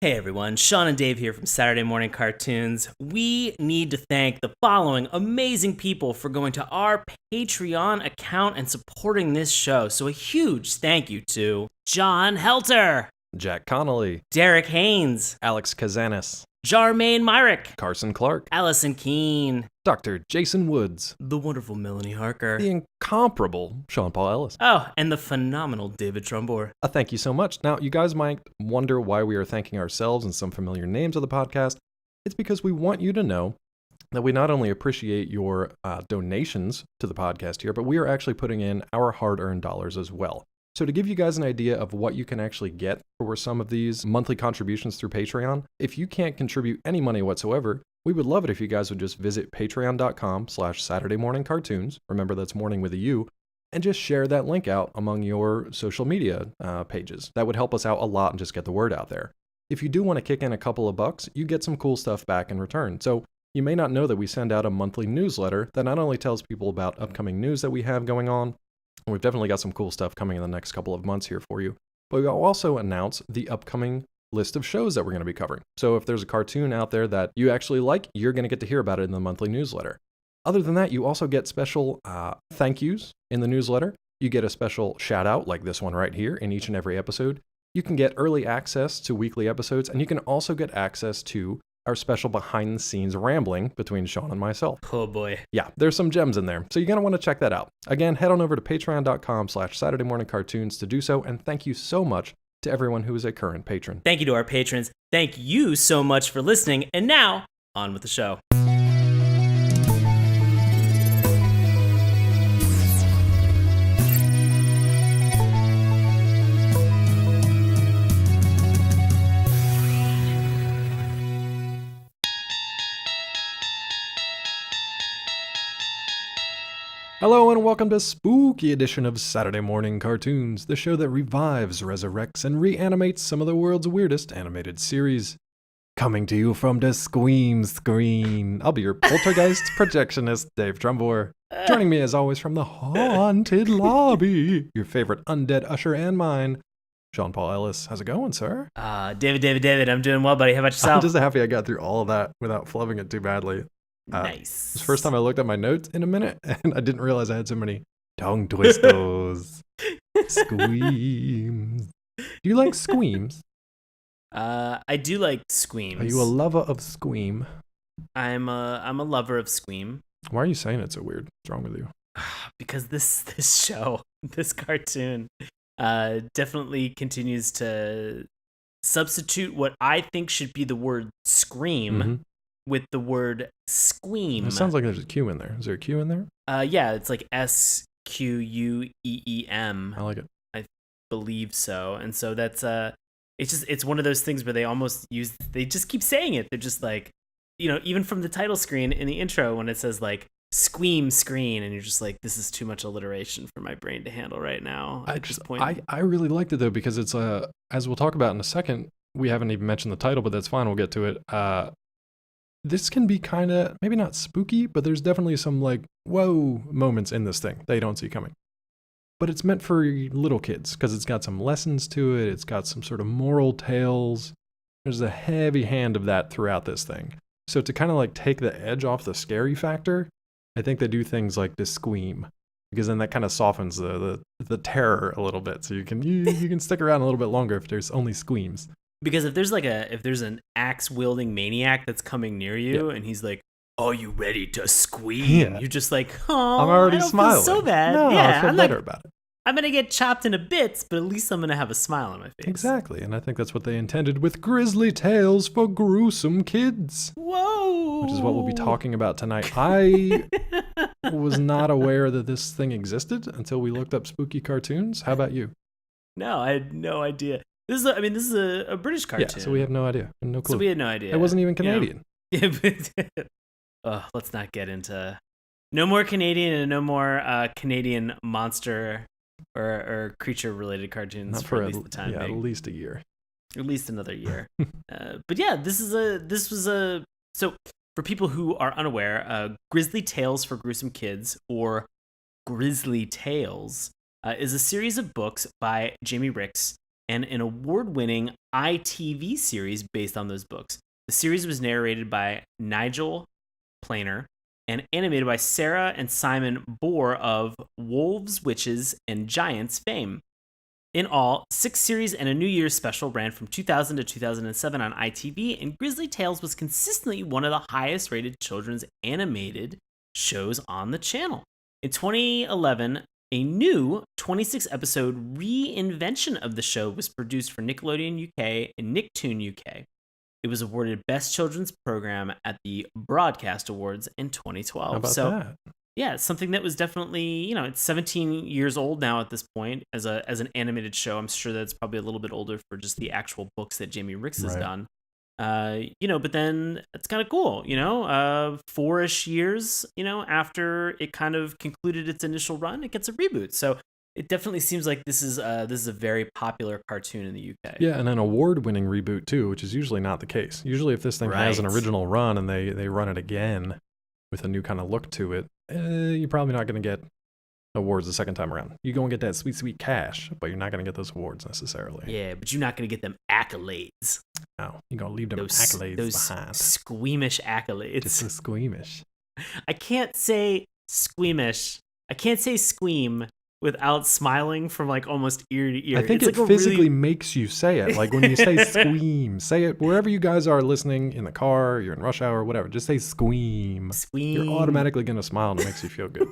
Hey everyone, Sean and Dave here from Saturday Morning Cartoons. We need to thank the following amazing people for going to our Patreon account and supporting this show. So a huge thank you to John Helter, Jack Connolly, Derek Haynes, Alex Kazanis, Jarmaine Myrick, Carson Clark, Allison Keene, Dr. Jason Woods, the wonderful Melanie Harker, the incomparable Sean Paul Ellis. Oh, and the phenomenal David Trumbore. Thank you so much. Now, you guys might wonder why we are thanking ourselves and some familiar names of the podcast. It's because we want you to know that we not only appreciate your donations to the podcast here, but we are actually putting in our hard-earned dollars as well. So to give you guys an idea of what you can actually get for some of these monthly contributions through Patreon, if you can't contribute any money whatsoever, we would love it if you guys would just visit patreon.com/Saturday Morning Cartoons. Remember, that's morning with a U. And just share that link out among your social media pages. That would help us out a lot and just get the word out there. If you do want to kick in a couple of bucks, you get some cool stuff back in return. So you may not know that we send out a monthly newsletter that not only tells people about upcoming news that we have going on, and we've definitely got some cool stuff coming in the next couple of months here for you, but we'll also announce the upcoming list of shows that we're going to be covering. So if there's a cartoon out there that you actually like, you're going to get to hear about it in the monthly newsletter. Other than that, you also get special thank yous in the newsletter. You get a special shout out like this one right here in each and every episode. You can get early access to weekly episodes, and you can also get access to our special behind the scenes rambling between Sean and myself. Oh boy. Yeah, there's some gems in there. So you're going to want to check that out. Again, head on over to patreon.com/Saturday Morning Cartoons to do so. And thank you so much to everyone who is a current patron. Thank you to our patrons. Thank you so much for listening. And now, on with the show. Hello and welcome to Spooky Edition of Saturday Morning Cartoons, the show that revives, resurrects, and reanimates some of the world's weirdest animated series. Coming to you from the Squeam screen, I'll be your poltergeist projectionist, Dave Trumbore. Joining me as always from the haunted lobby, your favorite undead usher and mine, Sean Paul Ellis. How's it going, sir? David, I'm doing well, buddy. How about yourself? I'm just happy I got through all of that without flubbing it too badly. Nice. It's the first time I looked at my notes in a minute, and I didn't realize I had so many tongue twisters. Squeams. Do you like squeams? I do like squeams. Are you a lover of squeam? I'm a lover of squeam. Why are you saying it so weird? What's wrong with you? Because this show, this cartoon, definitely continues to substitute what I think should be the word scream with the word squeam. It sounds like there's a Q in there. Is there a Q in there? Yeah, it's like SQUEEM. I like it. I believe so. And so that's it's one of those things where they just keep saying it. They're just like, even from the title screen in the intro when it says like squeam screen, and you're just like, this is too much alliteration for my brain to handle right now at this point. I really liked it though, because it's as we'll talk about in a second, we haven't even mentioned the title, but that's fine, we'll get to it. This can be kind of, maybe not spooky, but there's definitely some like, whoa moments in this thing that you don't see coming. But it's meant for little kids because it's got some lessons to it. It's got some sort of moral tales. There's a heavy hand of that throughout this thing. So to kind of like take the edge off the scary factor, I think they do things like this squeam, because then that kind of softens the terror a little bit. So you can stick around a little bit longer if there's only squeams. Because if there's an axe wielding maniac that's coming near you, and he's like, "Are you ready to squeam?" You're just like, "Oh, I'm already I don't smiling. feel so bad." No, yeah, I feel better about it. I'm gonna get chopped into bits, but at least I'm gonna have a smile on my face. Exactly, and I think that's what they intended with Grizzly Tales for Gruesome Kids. Whoa! Which is what we'll be talking about tonight. I was not aware that this thing existed until we looked up spooky cartoons. How about you? No, I had no idea. This is a British cartoon. Yeah, so we have no idea. No clue. So we had no idea. It wasn't even Canadian. Let's not get into no more Canadian and no more Canadian monster or creature related cartoons. Not for at least the time being. At least a year. At least another year. But yeah, so for people who are unaware, Grizzly Tales for Gruesome Kids, or Grizzly Tales, is a series of books by Jamie Ricks and an award-winning ITV series based on those books. The series was narrated by Nigel Planer and animated by Sarah and Simon Bohr of Wolves, Witches, and Giants fame. In all, 6 series and a New Year's special ran from 2000 to 2007 on ITV, and Grizzly Tales was consistently one of the highest-rated children's animated shows on the channel. In 2011, a new 26-episode reinvention of the show was produced for Nickelodeon UK and Nicktoon UK. It was awarded Best Children's Program at the Broadcast Awards in 2012. How about that? Yeah, it's something that was definitely, it's 17 years old now at this point as an animated show. I'm sure that's probably a little bit older for just the actual books that Jamie Ricks has done. But then it's kind of cool, 4-ish years, after it kind of concluded its initial run, it gets a reboot. So it definitely seems like this is a very popular cartoon in the UK. Yeah, and an award-winning reboot too, which is usually not the case. Usually, if this thing has an original run and they run it again with a new kind of look to it, you're probably not going to get awards the second time around. You go and get that sweet, sweet cash, but you're not going to get those awards necessarily. Yeah, but you're not going to get them accolades. No, you're going to leave them accolades behind. Squeamish accolades. Just so squeamish. I can't say squeamish. I can't say squeam without smiling from like almost ear to ear. I think it physically makes you say it. Like when you say squeam, say it wherever you guys are listening, in the car, you're in rush hour, whatever. Just say squeam. Squeam. You're automatically going to smile and it makes you feel good.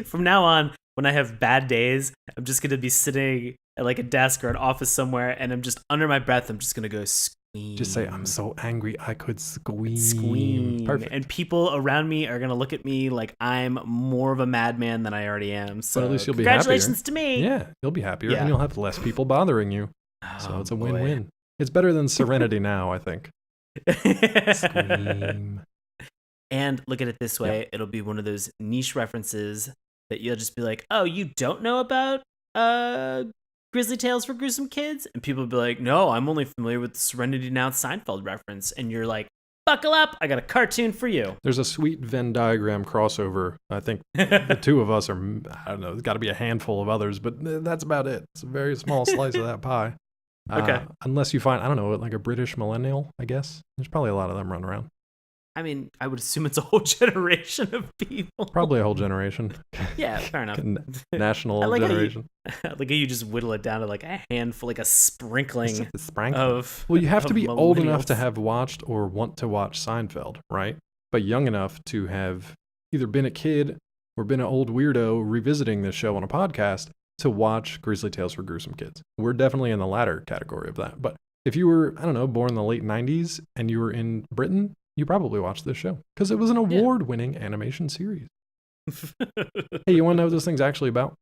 From now on, when I have bad days, I'm just going to be sitting at like a desk or an office somewhere, and I'm just under my breath, I'm just going to go squeam. Just say, I'm so angry, I could squeam. Squeam. Perfect. And people around me are going to look at me like I'm more of a madman than I already am. So but at least you'll be happier. Congratulations to me. Yeah, you'll be happier, and you'll have less people bothering you. So it's a win-win. It's better than Serenity now, I think. Squeam. And look at it this way. It'll be one of those niche references that you'll just be like, oh, you don't know about Grizzly Tales for Gruesome Kids? And people will be like, no, I'm only familiar with the Serenity Now Seinfeld reference. And you're like, buckle up, I got a cartoon for you. There's a sweet Venn diagram crossover. I think the two of us are, I don't know, there's got to be a handful of others, but that's about it. It's a very small slice of that pie. Okay. Unless you find, I don't know, like a British millennial, I guess. There's probably a lot of them running around. I mean, I would assume it's a whole generation of people. Probably a whole generation. Yeah, fair enough. National generation. Like how you just whittle it down to like a handful, like a sprinkling of. Well, you have to be old enough to have watched or want to watch Seinfeld, right? But young enough to have either been a kid or been an old weirdo revisiting this show on a podcast to watch Grizzly Tales for Gruesome Kids. We're definitely in the latter category of that. But if you were, I don't know, born in the late 90s and you were in Britain, you probably watched this show because it was an award-winning animation series. Hey, you want to know what this thing's actually about?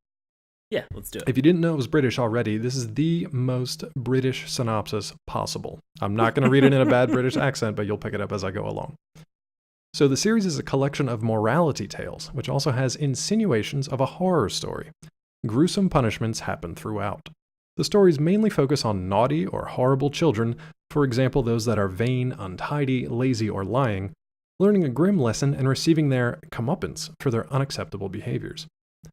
Yeah, let's do it. If you didn't know it was British already, this is the most British synopsis possible. I'm not going to read it in a bad British accent, but you'll pick it up as I go along. So the series is a collection of morality tales, which also has insinuations of a horror story. Gruesome punishments happen throughout. The stories mainly focus on naughty or horrible children, for example those that are vain, untidy, lazy, or lying, learning a grim lesson and receiving their comeuppance for their unacceptable behaviors.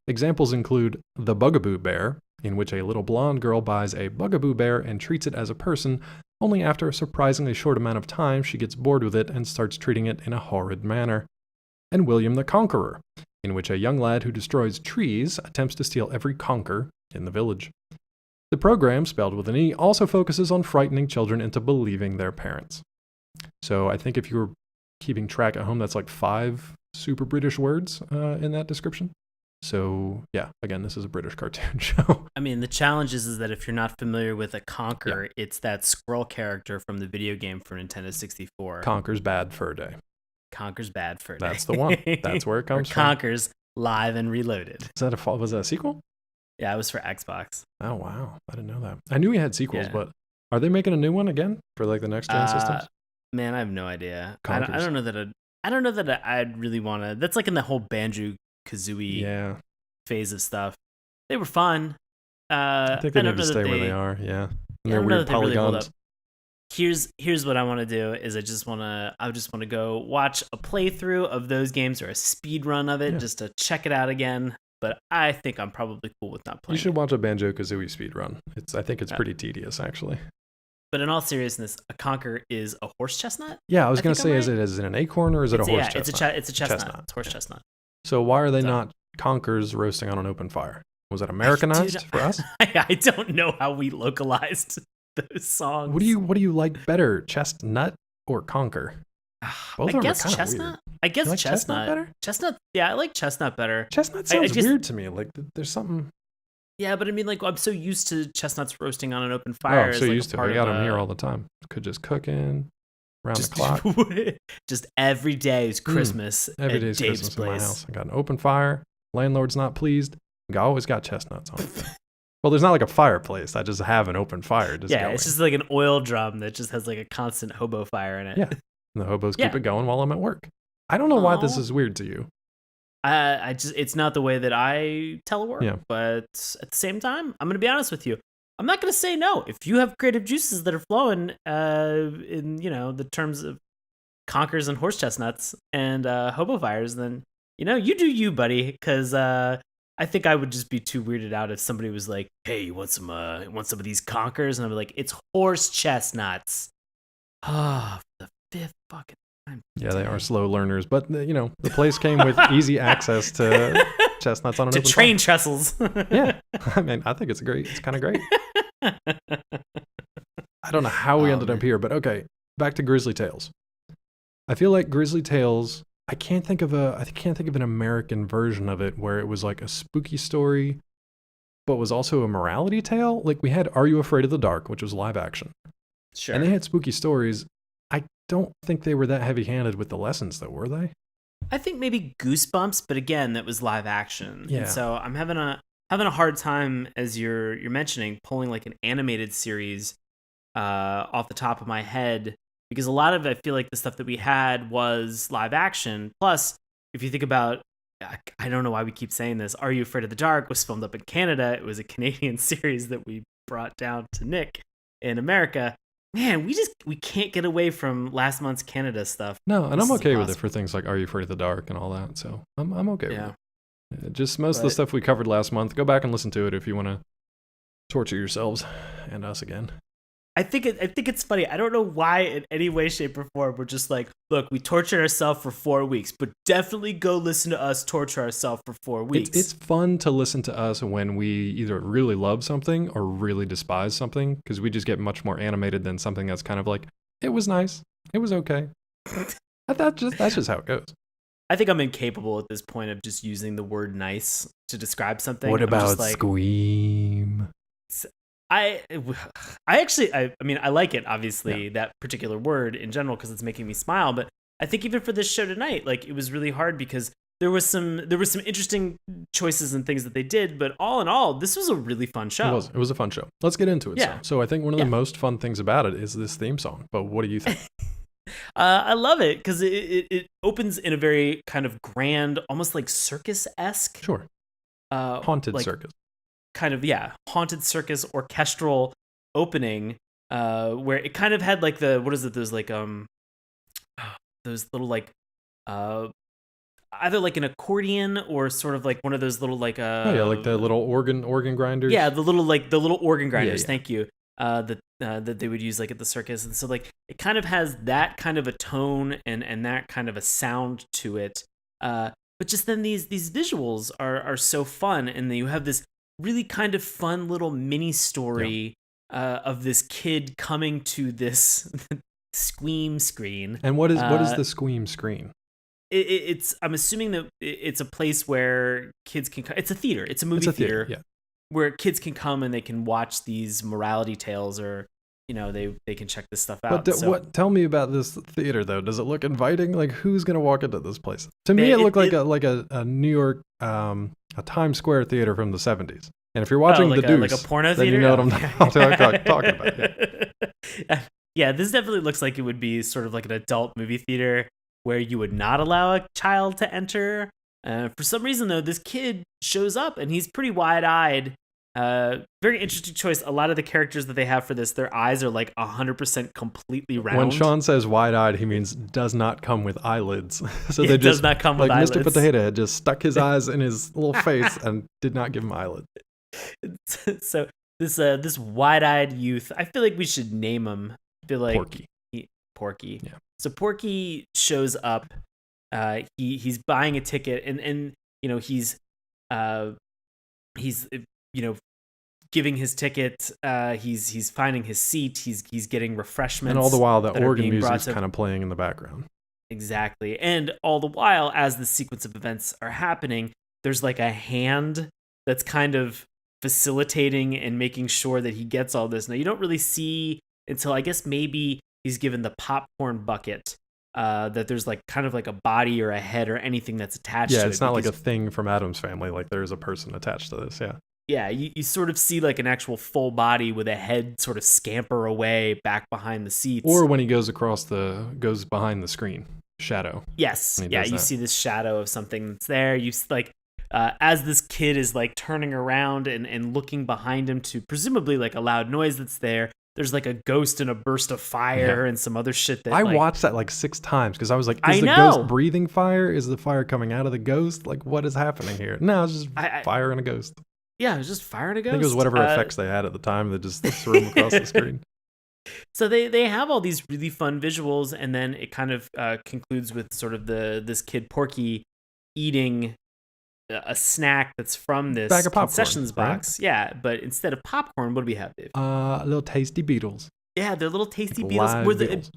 Examples include The Bugaboo Bear, in which a little blonde girl buys a bugaboo bear and treats it as a person, only after a surprisingly short amount of time she gets bored with it and starts treating it in a horrid manner. And William the Conqueror, in which a young lad who destroys trees attempts to steal every conker in the village. The program, spelled with an E, also focuses on frightening children into believing their parents. So I think if you were keeping track at home, that's like 5 super British words in that description. So yeah, again, this is a British cartoon show. I mean, the challenge is that if you're not familiar with a Conker, it's that squirrel character from the video game for Nintendo 64. Conker's Bad Fur Day. Conker's Bad Fur Day. That's the one. That's where it comes from. Conker's Live and Reloaded. Was that a sequel? Yeah, it was for Xbox. Oh, wow. I didn't know that. I knew we had sequels, but are they making a new one again for like the next gen systems? Man, I have no idea. I don't know that I'd really want to. That's like in the whole Banjo-Kazooie phase of stuff. They were fun. I think they need to stay where they are. Yeah. And their weird polygons. Here's what I want to do is I just want to go watch a playthrough of those games or a speed run of it just to check it out again. but I think I'm probably cool with not playing. You should watch a Banjo-Kazooie speedrun. I think it's pretty tedious, actually. But in all seriousness, a conker is a horse chestnut? Yeah, I was going to say, is it an acorn or is it a horse chestnut? It's a chestnut. It's a horse chestnut. So why are they not conkers roasting on an open fire? Was that Americanized for us? I don't know how we localized those songs. What do you like better, chestnut or conker? I guess chestnut. I guess like chestnut better. Chestnut. Yeah, I like chestnut better. Chestnut sounds weird to me. Like there's something. Yeah, but I mean, like I'm so used to chestnuts roasting on an open fire. I'm so used to it. I got them here all the time. Could just cook in around the clock. Just every day is Christmas. Every day is Christmas in my house. I got an open fire. Landlord's not pleased. I always got chestnuts on it. Well, there's not like a fireplace. I just have an open fire. It's just like an oil drum that just has like a constant hobo fire in it. Yeah. And the hobos keep it going while I'm at work. I don't know why this is weird to you. It's not the way that I telework, but at the same time, I'm going to be honest with you. I'm not going to say no. If you have creative juices that are flowing in, the terms of conkers and horse chestnuts and hobo fires, then, you do you, buddy. Because I think I would just be too weirded out if somebody was like, hey, you want some of these conkers? And I'd be like, it's horse chestnuts. Ah, the fifth fucking time. Yeah, they are slow learners, but the place came with easy access to chestnuts on an open train fire. Trestles. Yeah, I mean, I think it's kind of great. I don't know how we ended up here, but okay, back to Grizzly Tales. I feel like Grizzly Tales. I can't think of an American version of it where it was like a spooky story, but was also a morality tale. Like we had Are You Afraid of the Dark, which was live action. Sure. And they had spooky stories. I don't think they were that heavy-handed with the lessons, though, were they? I think maybe Goosebumps, but again, that was live action. Yeah. And so I'm having a hard time, as you're mentioning, pulling like an animated series off the top of my head, because a lot of I feel like the stuff that we had was live action. Plus, if you think about, I don't know why we keep saying this, Are You Afraid of the Dark was filmed up in Canada. It was a Canadian series that we brought down to Nick in America. Man, we can't get away from last month's Canada stuff. No, and I'm okay with it for things like Are You Afraid of the Dark and all that. So I'm okay with it. Just most of the stuff we covered last month. Go back and listen to it if you want to torture yourselves and us again. I think it's funny. I don't know why in any way, shape, or form we're just like, look, we tortured ourselves for 4 weeks, but definitely go listen to us torture ourselves for 4 weeks. It's fun to listen to us when we either really love something or really despise something, because we just get much more animated than something that's kind of like, it was nice, it was okay. That's just how it goes. I think I'm incapable at this point of just using the word nice to describe something. What about squeam? I mean, I like it, obviously, that particular word in general, because it's making me smile. But I think even for this show tonight, like, it was really hard because there was some interesting choices and things that they did. But all in all, this was a really fun show. It was a fun show. Let's get into it. Yeah. So I think one of the most fun things about it is this theme song. But what do you think? I love it because it opens in a very kind of grand, almost like circus-esque. Sure. Haunted circus. Kind of, haunted circus orchestral opening, where it kind of had like those little like either like an accordion or sort of like one of those little like like the little organ grinders. Yeah, the little organ grinders. Yeah. Thank you. That they would use like at the circus, and so like it kind of has that kind of a tone and that kind of a sound to it. But just then these visuals are so fun, and then you have this really kind of fun little mini story of this kid coming to this squeam screen. And what is the squeam screen? It's I'm assuming that it's a place where kids can. It's a theater. It's a movie theater. Yeah. Where kids can come and they can watch these morality tales, or they can check this stuff out. But tell me about this theater though. Does it look inviting? Like, who's gonna walk into this place? To me, it looked like a New York a Times Square theater from the 70s. And if you're watching The Deuce, like a porno then theater, you know what I'm talking about. Yeah, this definitely looks like it would be sort of like an adult movie theater where you would not allow a child to enter. For some reason, though, this kid shows up and he's pretty wide-eyed. Very interesting choice. A lot of the characters that they have for this, their eyes are like 100% completely round. When Sean says wide-eyed, he means does not come with eylids. So they It does not come with like eyelids. Mr. Potato Head just stuck his eyes in his little face and did not give him eyelids. So this wide-eyed youth, I feel like we should name him. I feel like Porky. Yeah. So Porky shows up. He's buying a ticket, and you know he's giving his ticket. He's finding his seat. He's getting refreshments, and all the while the organ music's kind of playing in the background. Exactly, and all the while as the sequence of events are happening, there's like a hand that's kind of facilitating and making sure that he gets all this. Now you don't really see until I guess maybe he's given the popcorn bucket. That there's like kind of like a body or a head or anything that's attached to it. Yeah, it's not like a thing from Addams Family, like there's a person attached to this, yeah. Yeah, you sort of see like an actual full body with a head sort of scamper away back behind the seats. Or when he goes behind the screen, shadow. Yes, yeah, you see this shadow of something that's there. You like, as this kid is like turning around and looking behind him to presumably like a loud noise that's there, there's like a ghost and a burst of fire and some other shit that I watched that like 6 times because I was like, is the know. ghost breathing fire? Is the fire coming out of the ghost? Like, what is happening here? No, it's just fire and a ghost. Yeah, it was just fire and a ghost. I think it was whatever effects they had at the time that just threw them across the screen. So they have all these really fun visuals, and then it kind of concludes with sort of this kid Porky eating a snack that's from this bag of popcorn, concessions box. Right? Yeah, but instead of popcorn, what do we have, Dave? Little tasty beetles. Yeah, they're little tasty beetles.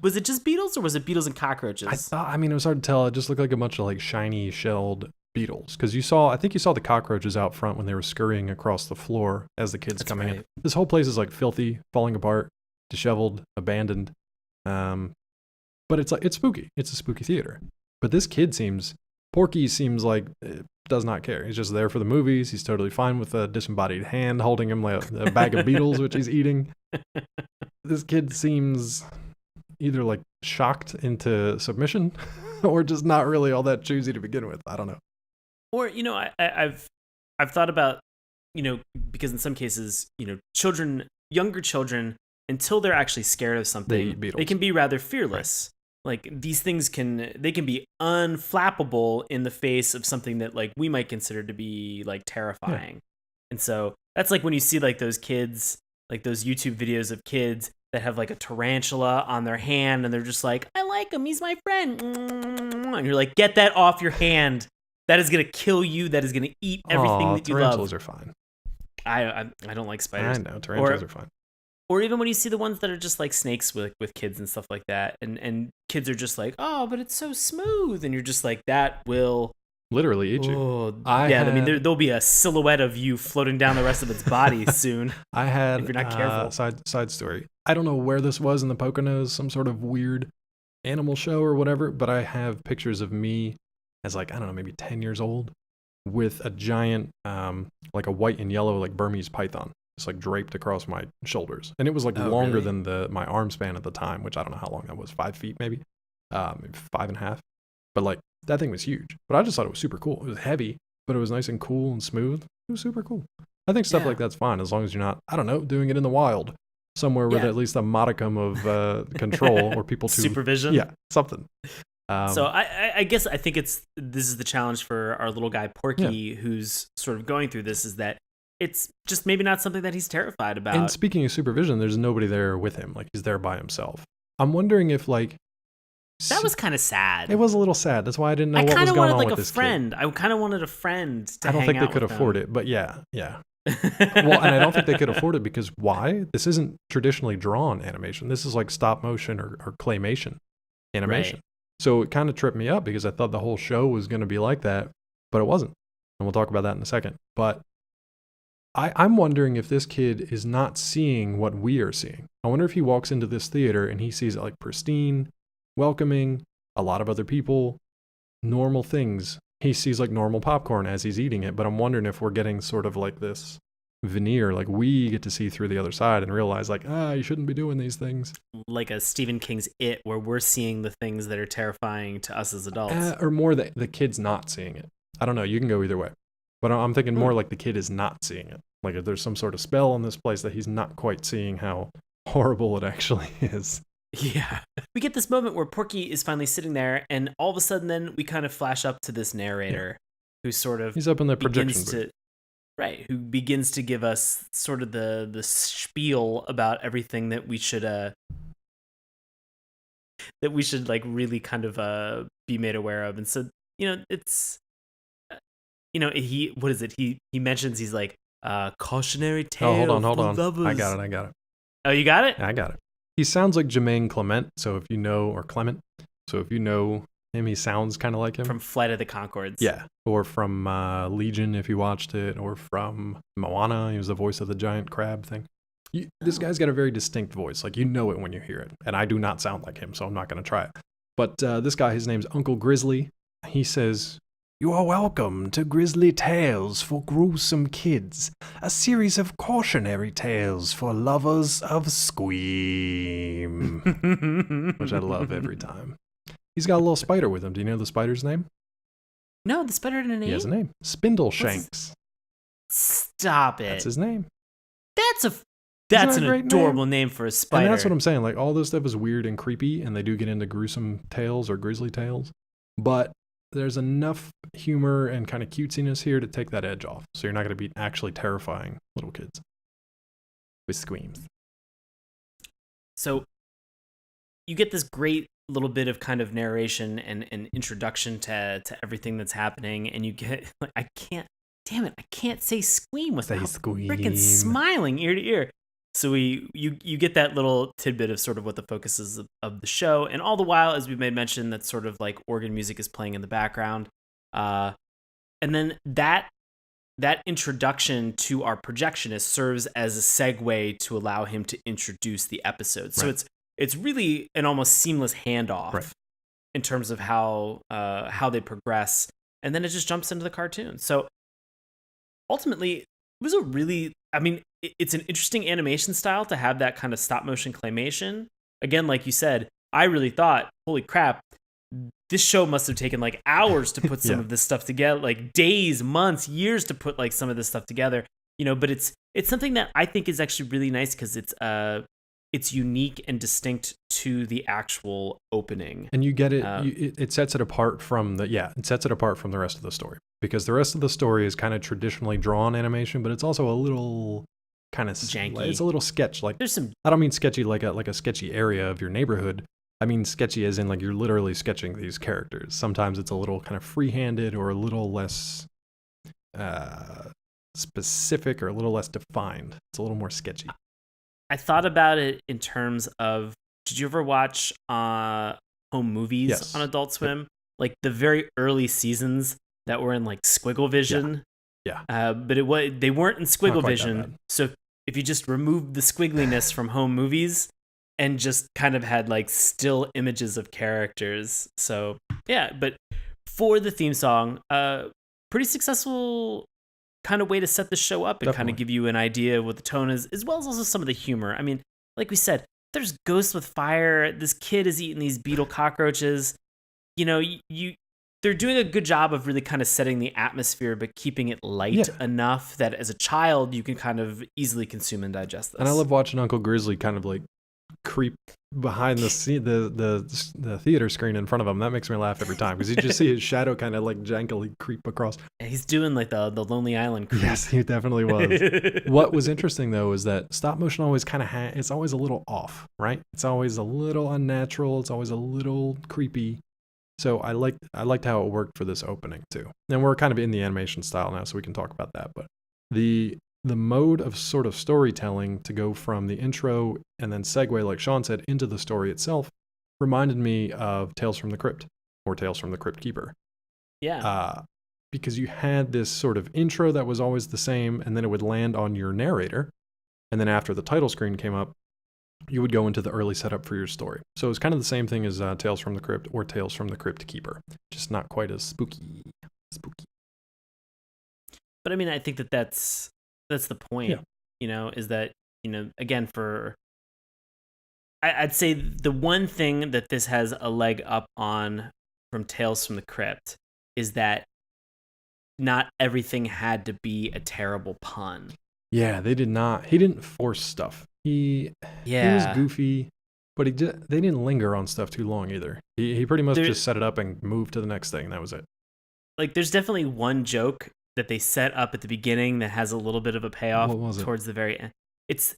Was it just beetles, or was it beetles and cockroaches? I mean, it was hard to tell. It just looked like a bunch of like shiny shelled beetles. Because I think you saw the cockroaches out front when they were scurrying across the floor as the kids coming in. This whole place is like filthy, falling apart, disheveled, abandoned. But it's spooky. It's a spooky theater. But this kid Porky seems like does not care. He's just there for the movies. He's totally fine with a disembodied hand holding him like a bag of beetles, which he's eating. This kid seems either like shocked into submission or just not really all that choosy to begin with. I don't know. Or, I've thought about, because in some cases, younger children, until they're actually scared of something, they can be rather fearless. Right. Like these things can be unflappable in the face of something that like we might consider to be like terrifying. Yeah. And so that's like when you see like those kids, like those YouTube videos of kids that have like a tarantula on their hand and they're just like, I like him, he's my friend. And you're like, get that off your hand. That is going to kill you. That is going to eat everything that you love. Tarantulas are fine. I don't like spiders. I know, tarantulas are fine. Or even when you see the ones that are just like snakes with kids and stuff like that, and kids are just like, oh, but it's so smooth, and you're just like, that will literally eat you. I mean, there'll be a silhouette of you floating down the rest of its body soon. I had, if you're not careful. Side story. I don't know where this was in the Poconos, some sort of weird animal show or whatever, but I have pictures of me as like, I don't know, maybe 10 years old with a giant, like a white and yellow, like Burmese python. It's like draped across my shoulders. And it was like longer than my arm span at the time, which I don't know how long that was, 5 feet maybe, maybe 5.5. But like that thing was huge. But I just thought it was super cool. It was heavy, but it was nice and cool and smooth. It was super cool. I think stuff like that's fine as long as you're not, I don't know, doing it in the wild somewhere with at least a modicum of control or people to supervision. Yeah, something. So I guess I think this is the challenge for our little guy Porky, who's sort of going through this, is that it's just maybe not something that he's terrified about. And speaking of supervision, there's nobody there with him. Like he's there by himself. I'm wondering if like that was kind of sad. It was a little sad. That's why I didn't know what was going on with this kid. I kind of wanted a friend to I don't think they could afford it, but yeah. Well, and I don't think they could afford it because why? This isn't traditionally drawn animation. This is like stop motion or claymation animation. Right. So it kind of tripped me up because I thought the whole show was going to be like that, but it wasn't. And we'll talk about that in a second. But I'm wondering if this kid is not seeing what we are seeing. I wonder if he walks into this theater and he sees it like pristine, welcoming, a lot of other people, normal things. He sees like normal popcorn as he's eating it, but I'm wondering if we're getting sort of like this veneer, like we get to see through the other side and realize like, you shouldn't be doing these things. Like a Stephen King's It, where we're seeing the things that are terrifying to us as adults. Or more the kid's not seeing it. I don't know. You can go either way. But I'm thinking more like the kid is not seeing it. Like if there's some sort of spell on this place that he's not quite seeing how horrible it actually is. Yeah. We get this moment where Porky is finally sitting there, and all of a sudden then we kind of flash up to this narrator who sort of he's up in the projection booth. Who begins to give us sort of the spiel about everything that we should like really kind of be made aware of. And so, it's he what is it? He mentions he's like cautionary tale. Oh, hold on. Lovers. I got it. Oh, you got it? I got it. He sounds like Jermaine Clement, so if you know, or Clement. So if you know him, he sounds kind of like him. From Flight of the Conchords. Yeah. Or from Legion, if you watched it, or from Moana. He was the voice of the giant crab thing. This guy's got a very distinct voice. Like, you know it when you hear it. And I do not sound like him, so I'm not going to try it. But this guy, his name's Uncle Grizzly. He says, "You are welcome to Grizzly Tales for Gruesome Kids, a series of cautionary tales for lovers of squeam," which I love every time. He's got a little spider with him. Do you know the spider's name? No, the spider had a name? He has a name. Spindleshanks. Stop it. That's his name. That's an adorable name for a spider. And that's what I'm saying. Like, all this stuff is weird and creepy, and they do get into gruesome tales or grisly tales. But there's enough humor and kind of cutesiness here to take that edge off. So you're not going to be actually terrifying little kids with squeams. So you get this great little bit of kind of narration and introduction to everything that's happening, and you get I can't say squeam without freaking smiling ear to ear. So you get that little tidbit of sort of what the focus is of the show, and all the while, as we made mention, that sort of like organ music is playing in the background, and then that introduction to our projectionist serves as a segue to allow him to introduce the episode. So it's really an almost seamless handoff in terms of how they progress, and then it just jumps into the cartoon. So ultimately, it was it's an interesting animation style to have that kind of stop motion claymation. Again, like you said, I really thought, holy crap, this show must have taken like hours to put some of this stuff together, like days, months, years to put like some of this stuff together. But it's something that I think is actually really nice because it's unique and distinct to the actual opening. And you get it. It sets it apart from the rest of the story, because the rest of the story is kind of traditionally drawn animation, but it's also a little kind of janky. It's a little sketch. Like, there's some. I don't mean sketchy like a sketchy area of your neighborhood. I mean sketchy as in like you're literally sketching these characters. Sometimes it's a little kind of free-handed or a little less specific or a little less defined. It's a little more sketchy. I thought about it in terms of, did you ever watch home movies on Adult Swim? Yep. Like the very early seasons that were in like Squiggle Vision. Yeah. But they weren't in Squiggle Vision. So if you just removed the squiggliness from home movies and just kind of had like still images of characters. So yeah, but for the theme song, pretty successful kind of way to set the show up and kind of give you an idea of what the tone is, as well as also some of the humor. I mean, like we said, there's ghosts with fire. This kid is eating these beetle cockroaches. They're doing a good job of really kind of setting the atmosphere, but keeping it light enough that as a child you can kind of easily consume and digest this. And I love watching Uncle Grizzly kind of like creep behind the theater screen in front of him. That makes me laugh every time because you just see his shadow kind of like jankily creep across. He's doing like the Lonely Island creep. Yes, he definitely was. What was interesting though is that stop motion always kind of it's always a little off, right? It's always a little unnatural. It's always a little creepy. So I liked how it worked for this opening too. And we're kind of in the animation style now, so we can talk about that. But the mode of sort of storytelling to go from the intro and then segue, like Sean said, into the story itself reminded me of Tales from the Crypt or Tales from the Crypt Keeper. Yeah. Because you had this sort of intro that was always the same, and then it would land on your narrator. And then after the title screen came up, you would go into the early setup for your story. So it's kind of the same thing as Tales from the Crypt or Tales from the Crypt Keeper, just not quite as spooky. But I mean, I think that's the point, is that, again, I'd say the one thing that this has a leg up on from Tales from the Crypt is that not everything had to be a terrible pun. Yeah, they did not. He didn't force stuff. He was goofy, but they didn't linger on stuff too long either. He pretty much just set it up and moved to the next thing. That was it. Like, there's definitely one joke that they set up at the beginning that has a little bit of a payoff towards the very end. It's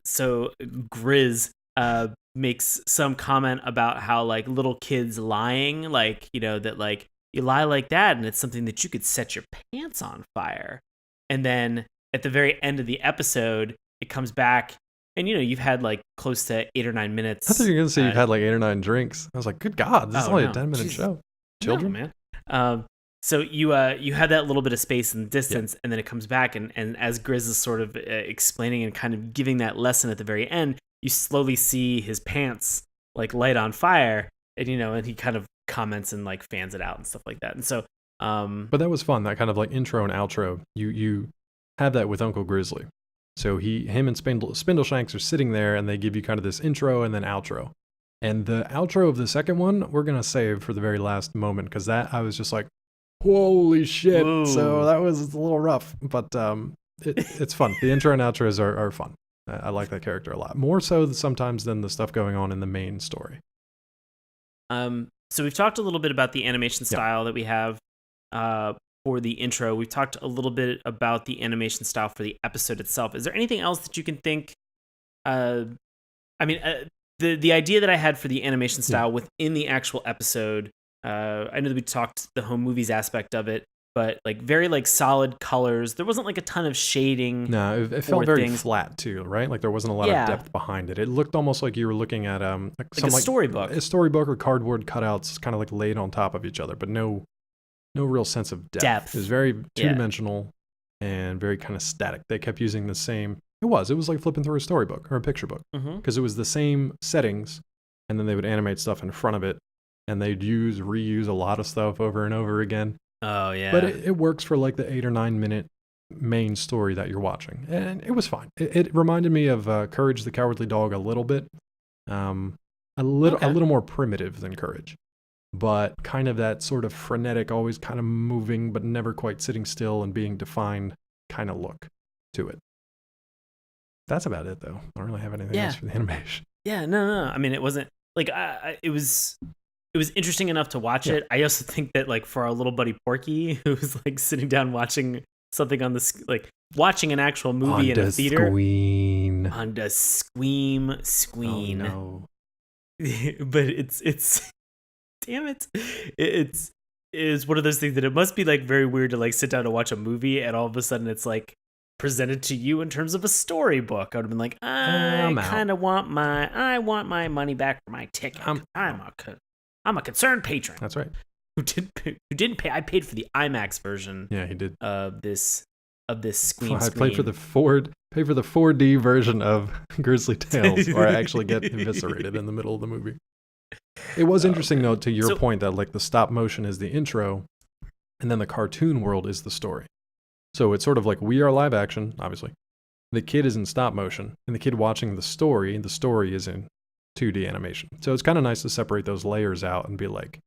so Grizz makes some comment about how like little kids lying, like, you know, that like you lie like that and it's something that you could set your pants on fire. And then at the very end of the episode, it comes back and, you know, you've had like close to 8 or 9 minutes. I thought you were going to say you've had like 8 or 9 drinks. I was like, good God, this is only a 10-minute show. Children, man. So you have that little bit of space and distance, and then it comes back, and as Grizz is sort of explaining and kind of giving that lesson at the very end, you slowly see his pants like light on fire, and you know, and he kind of comments and like fans it out and stuff like that. And so, but that was fun. That kind of like intro and outro. You have that with Uncle Grizzly. So him and Spindleshanks are sitting there, and they give you kind of this intro and then outro. And the outro of the second one, we're gonna save for the very last moment because that I was just like, holy shit. Ooh. So that was a little rough, but it's fun. The intro and outros are fun. I like that character a lot, more so sometimes than the stuff going on in the main story. So we've talked a little bit about the animation style that we have for the intro. We've talked a little bit about the animation style for the episode itself. Is there anything else that you can think? The idea that I had for the animation style within the actual episode, I know that we talked the home movies aspect of it, but like very like solid colors. There wasn't like a ton of shading. No, it felt very flat too, right? Like there wasn't a lot of depth behind it. It looked almost like you were looking at like a storybook. A storybook or cardboard cutouts kind of like laid on top of each other, but no real sense of depth. It was very two-dimensional and very kind of static. They kept using the same. It was like flipping through a storybook or a picture book because it was the same settings, and then they would animate stuff in front of it, and they'd reuse a lot of stuff over and over again. Oh yeah, but it works for like the 8 or 9 minute main story that you're watching, and it was fine. It reminded me of Courage the Cowardly Dog a little bit, a little more primitive than Courage, but kind of that sort of frenetic, always kind of moving but never quite sitting still and being defined kind of look to it. That's about it, though. I don't really have anything else for the animation. Yeah, no. I mean, it wasn't like it was interesting enough to watch it. I also think that like for our little buddy Porky, who was like sitting down watching something on the watching an actual movie in a theater on the squeam. Oh no! But it's damn it! It's one of those things that it must be like very weird to like sit down and watch a movie, and all of a sudden it's like presented to you in terms of a storybook. I would have been like, I kind of want my money back for my ticket. I'm a concerned patron. That's right. Who didn't pay? I paid for the IMAX version. Yeah, he did. Of this screen. I paid for the 4D version of Grizzly Tales, where I actually get eviscerated in the middle of the movie. It was interesting though, to your point, that like the stop motion is the intro, and then the cartoon world is the story. So it's sort of like we are live action, obviously. The kid is in stop motion, and the kid watching the story is in 2D animation. So it's kind of nice to separate those layers out and be like,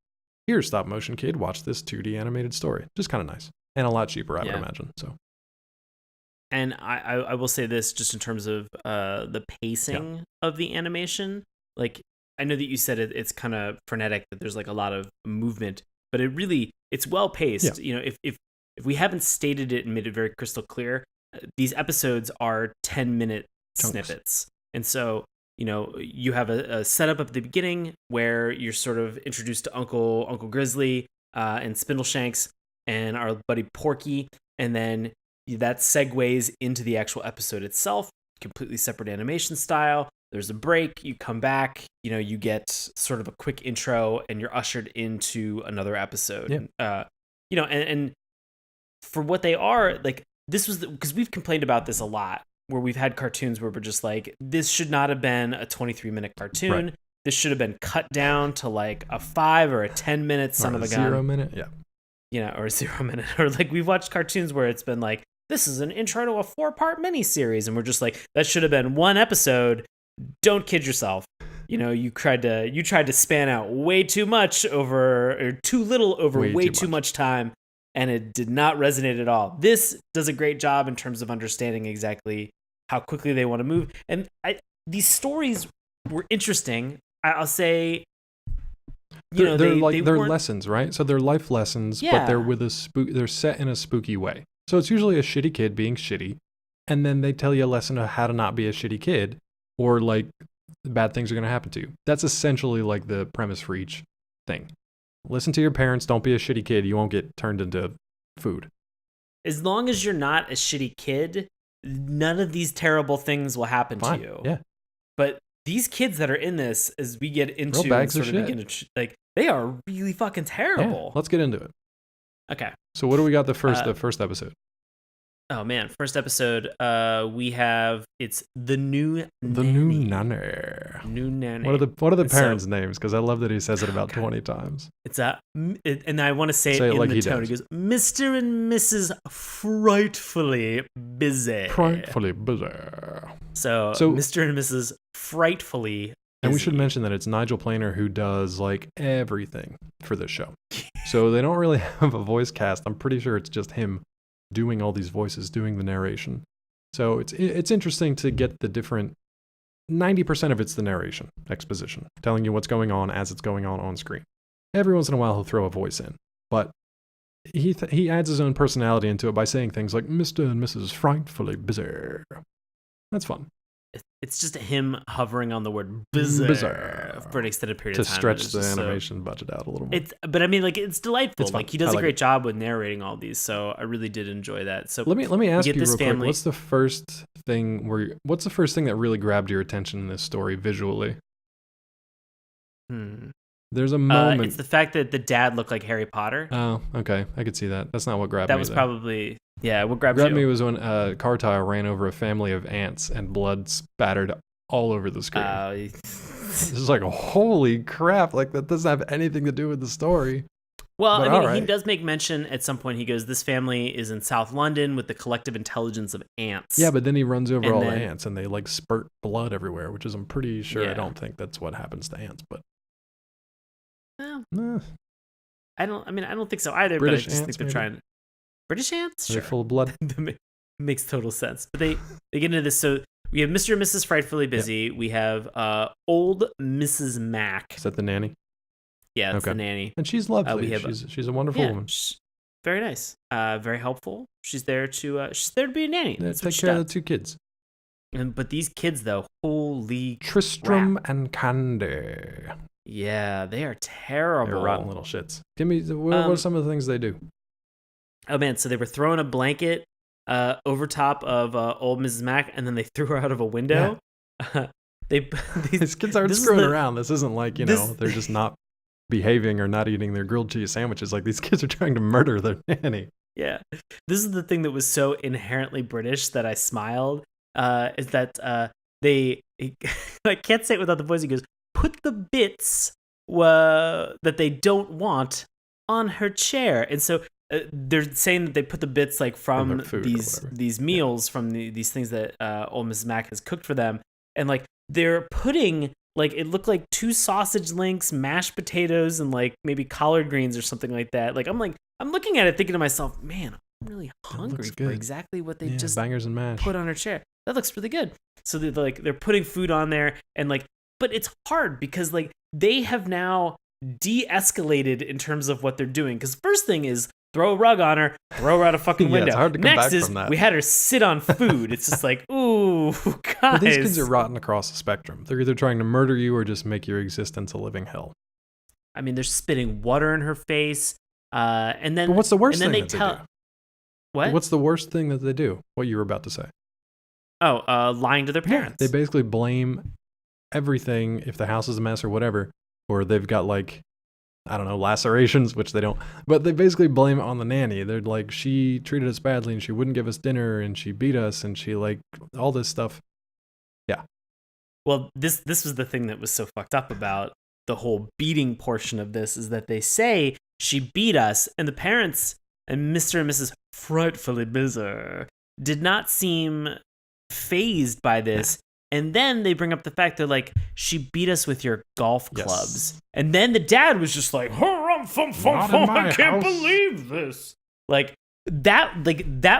here's stop motion kid, watch this 2D animated story. Just kind of nice. And a lot cheaper, I would imagine. So. And I will say this just in terms of the pacing of the animation. Like, I know that you said it's kind of frenetic, that there's like a lot of movement, but it's well paced. Yeah. You know, if we haven't stated it and made it very crystal clear, these episodes are 10-minute snippets. And so, you know, you have a setup at the beginning where you're sort of introduced to Uncle Grizzly and Spindleshanks and our buddy Porky, and then that segues into the actual episode itself, completely separate animation style. There's a break, you come back, you know, you get sort of a quick intro, and you're ushered into another episode. Yeah. You know, and for what they are, like, this was because we've complained about this a lot, where we've had cartoons where we're just like, this should not have been a 23-minute cartoon. Right. This should have been cut down to like a 5 or a 10-minute son of a gun. 0 minute, yeah. You know, or a 0 minute. Or like we've watched cartoons where it's been like, this is an intro to a 4-part miniseries, and we're just like, that should have been one episode. Don't kid yourself. You know, you tried to span out way too much over, or too little over way too much time. and it did not resonate at all. This does a great job in terms of understanding exactly how quickly they want to move. And these stories were interesting. I'll say, they're lessons, right? So they're life lessons, but they're with they're set in a spooky way. So it's usually a shitty kid being shitty, and then they tell you a lesson of how to not be a shitty kid, or like bad things are going to happen to you. That's essentially like the premise for each thing. Listen to your parents. Don't be a shitty kid. You won't get turned into food. As long as you're not a shitty kid, none of these terrible things will happen to you. Yeah. But these kids that are in this, as we get into real bags of shit. Like they are really fucking terrible. Yeah, let's get into it. Okay. So what do we got the first episode? Oh man, first episode. We have the new nanny. New nanny. What are the parents' names? Because I love that he says it about 20 times. It's and I want to say it in like the tone. He goes, Mr. and Mrs. Frightfully Busy. Frightfully busy. So Mr. and Mrs. Frightfully Busy. And we should mention that it's Nigel Planer who does like everything for this show. So they don't really have a voice cast. I'm pretty sure it's just him doing all these voices, doing the narration. So it's interesting to get the different. 90% of it's the narration, exposition, telling you what's going on as it's going on screen. Every once in a while he'll throw a voice in, but he adds his own personality into it by saying things like Mr. and Mrs. Frightfully Busy. That's fun. It's just him hovering on the word bizarre for an extended period of time. To stretch the animation budget out a little more. But I mean, like, it's delightful. It's like, he does a great job with narrating all these, so I really did enjoy that. So let me ask you real quick, what's the first thing that really grabbed your attention in this story visually? There's a moment. It's the fact that the dad looked like Harry Potter. Oh, okay. I could see that. That's not what grabbed me. That was probably... Yeah, what grabbed you? What grabbed me was when a car tire ran over a family of ants and blood spattered all over the screen. This is like, holy crap, like that doesn't have anything to do with the story. Well, but I mean, he does make mention at some point, he goes, this family is in South London with the collective intelligence of ants. Yeah, but then he runs over the ants and they like spurt blood everywhere, which is, I'm pretty sure, I don't think that's what happens to ants, but. Well, I don't think so either, British but I just ants, think they're trying. British ants? Are they full of blood? That makes total sense. But they get into this. So we have Mr. and Mrs. Frightfully Busy. Yep. We have old Mrs. Mac. Is that the nanny? Yeah, that's the nanny. And she's lovely. She's a wonderful woman. Very nice. Very helpful. She's there to be a nanny. Take care of the two kids. But these kids, though, holy Tristram crap. and Candy. Yeah, they are terrible. They're rotten little shits. Give me what are some of the things they do? Oh man, so they were throwing a blanket over top of old Mrs. Mac, and then they threw her out of a window. Yeah. These kids aren't screwing around. This isn't like, they're just not behaving or not eating their grilled cheese sandwiches. Like, these kids are trying to murder their nanny. Yeah. This is the thing that was so inherently British that I smiled, is that I can't say it without the voice. He goes, put the bits that they don't want on her chair. And so they're saying that they put the bits like from these meals, from these things that old Mrs. Mac has cooked for them. And like they're putting, like, it looked like 2 sausage links, mashed potatoes, and like maybe collard greens or something like that. I'm looking at it thinking to myself, man, I'm really hungry for exactly what they just bangers and mash put on her chair. That looks really good. So they're putting food on there, and like, but it's hard because like they have now de-escalated in terms of what they're doing. Because first thing is throw a rug on her, throw her out a fucking window. It's hard to come back from that. We had her sit on food. It's just like, ooh, guys. But these kids are rotten across the spectrum. They're either trying to murder you or just make your existence a living hell. I mean, they're spitting water in her face, and then. But what's the worst thing that they do? What? What's the worst thing that they do? What you were about to say? Oh, lying to their parents. Yeah, they basically blame everything if the house is a mess or whatever, or they've got like, I don't know, lacerations, which they don't, but they basically blame it on the nanny. They're like, she treated us badly and she wouldn't give us dinner and she beat us and she like all this stuff. Yeah. Well, this was the thing that was so fucked up about the whole beating portion of this, is that they say she beat us, and the parents and Mr. and Mrs. Frightfully Busy did not seem phased by this. And then they bring up the fact that, like, she beat us with your golf clubs. Yes. And then the dad was just like, I can't believe this. Like that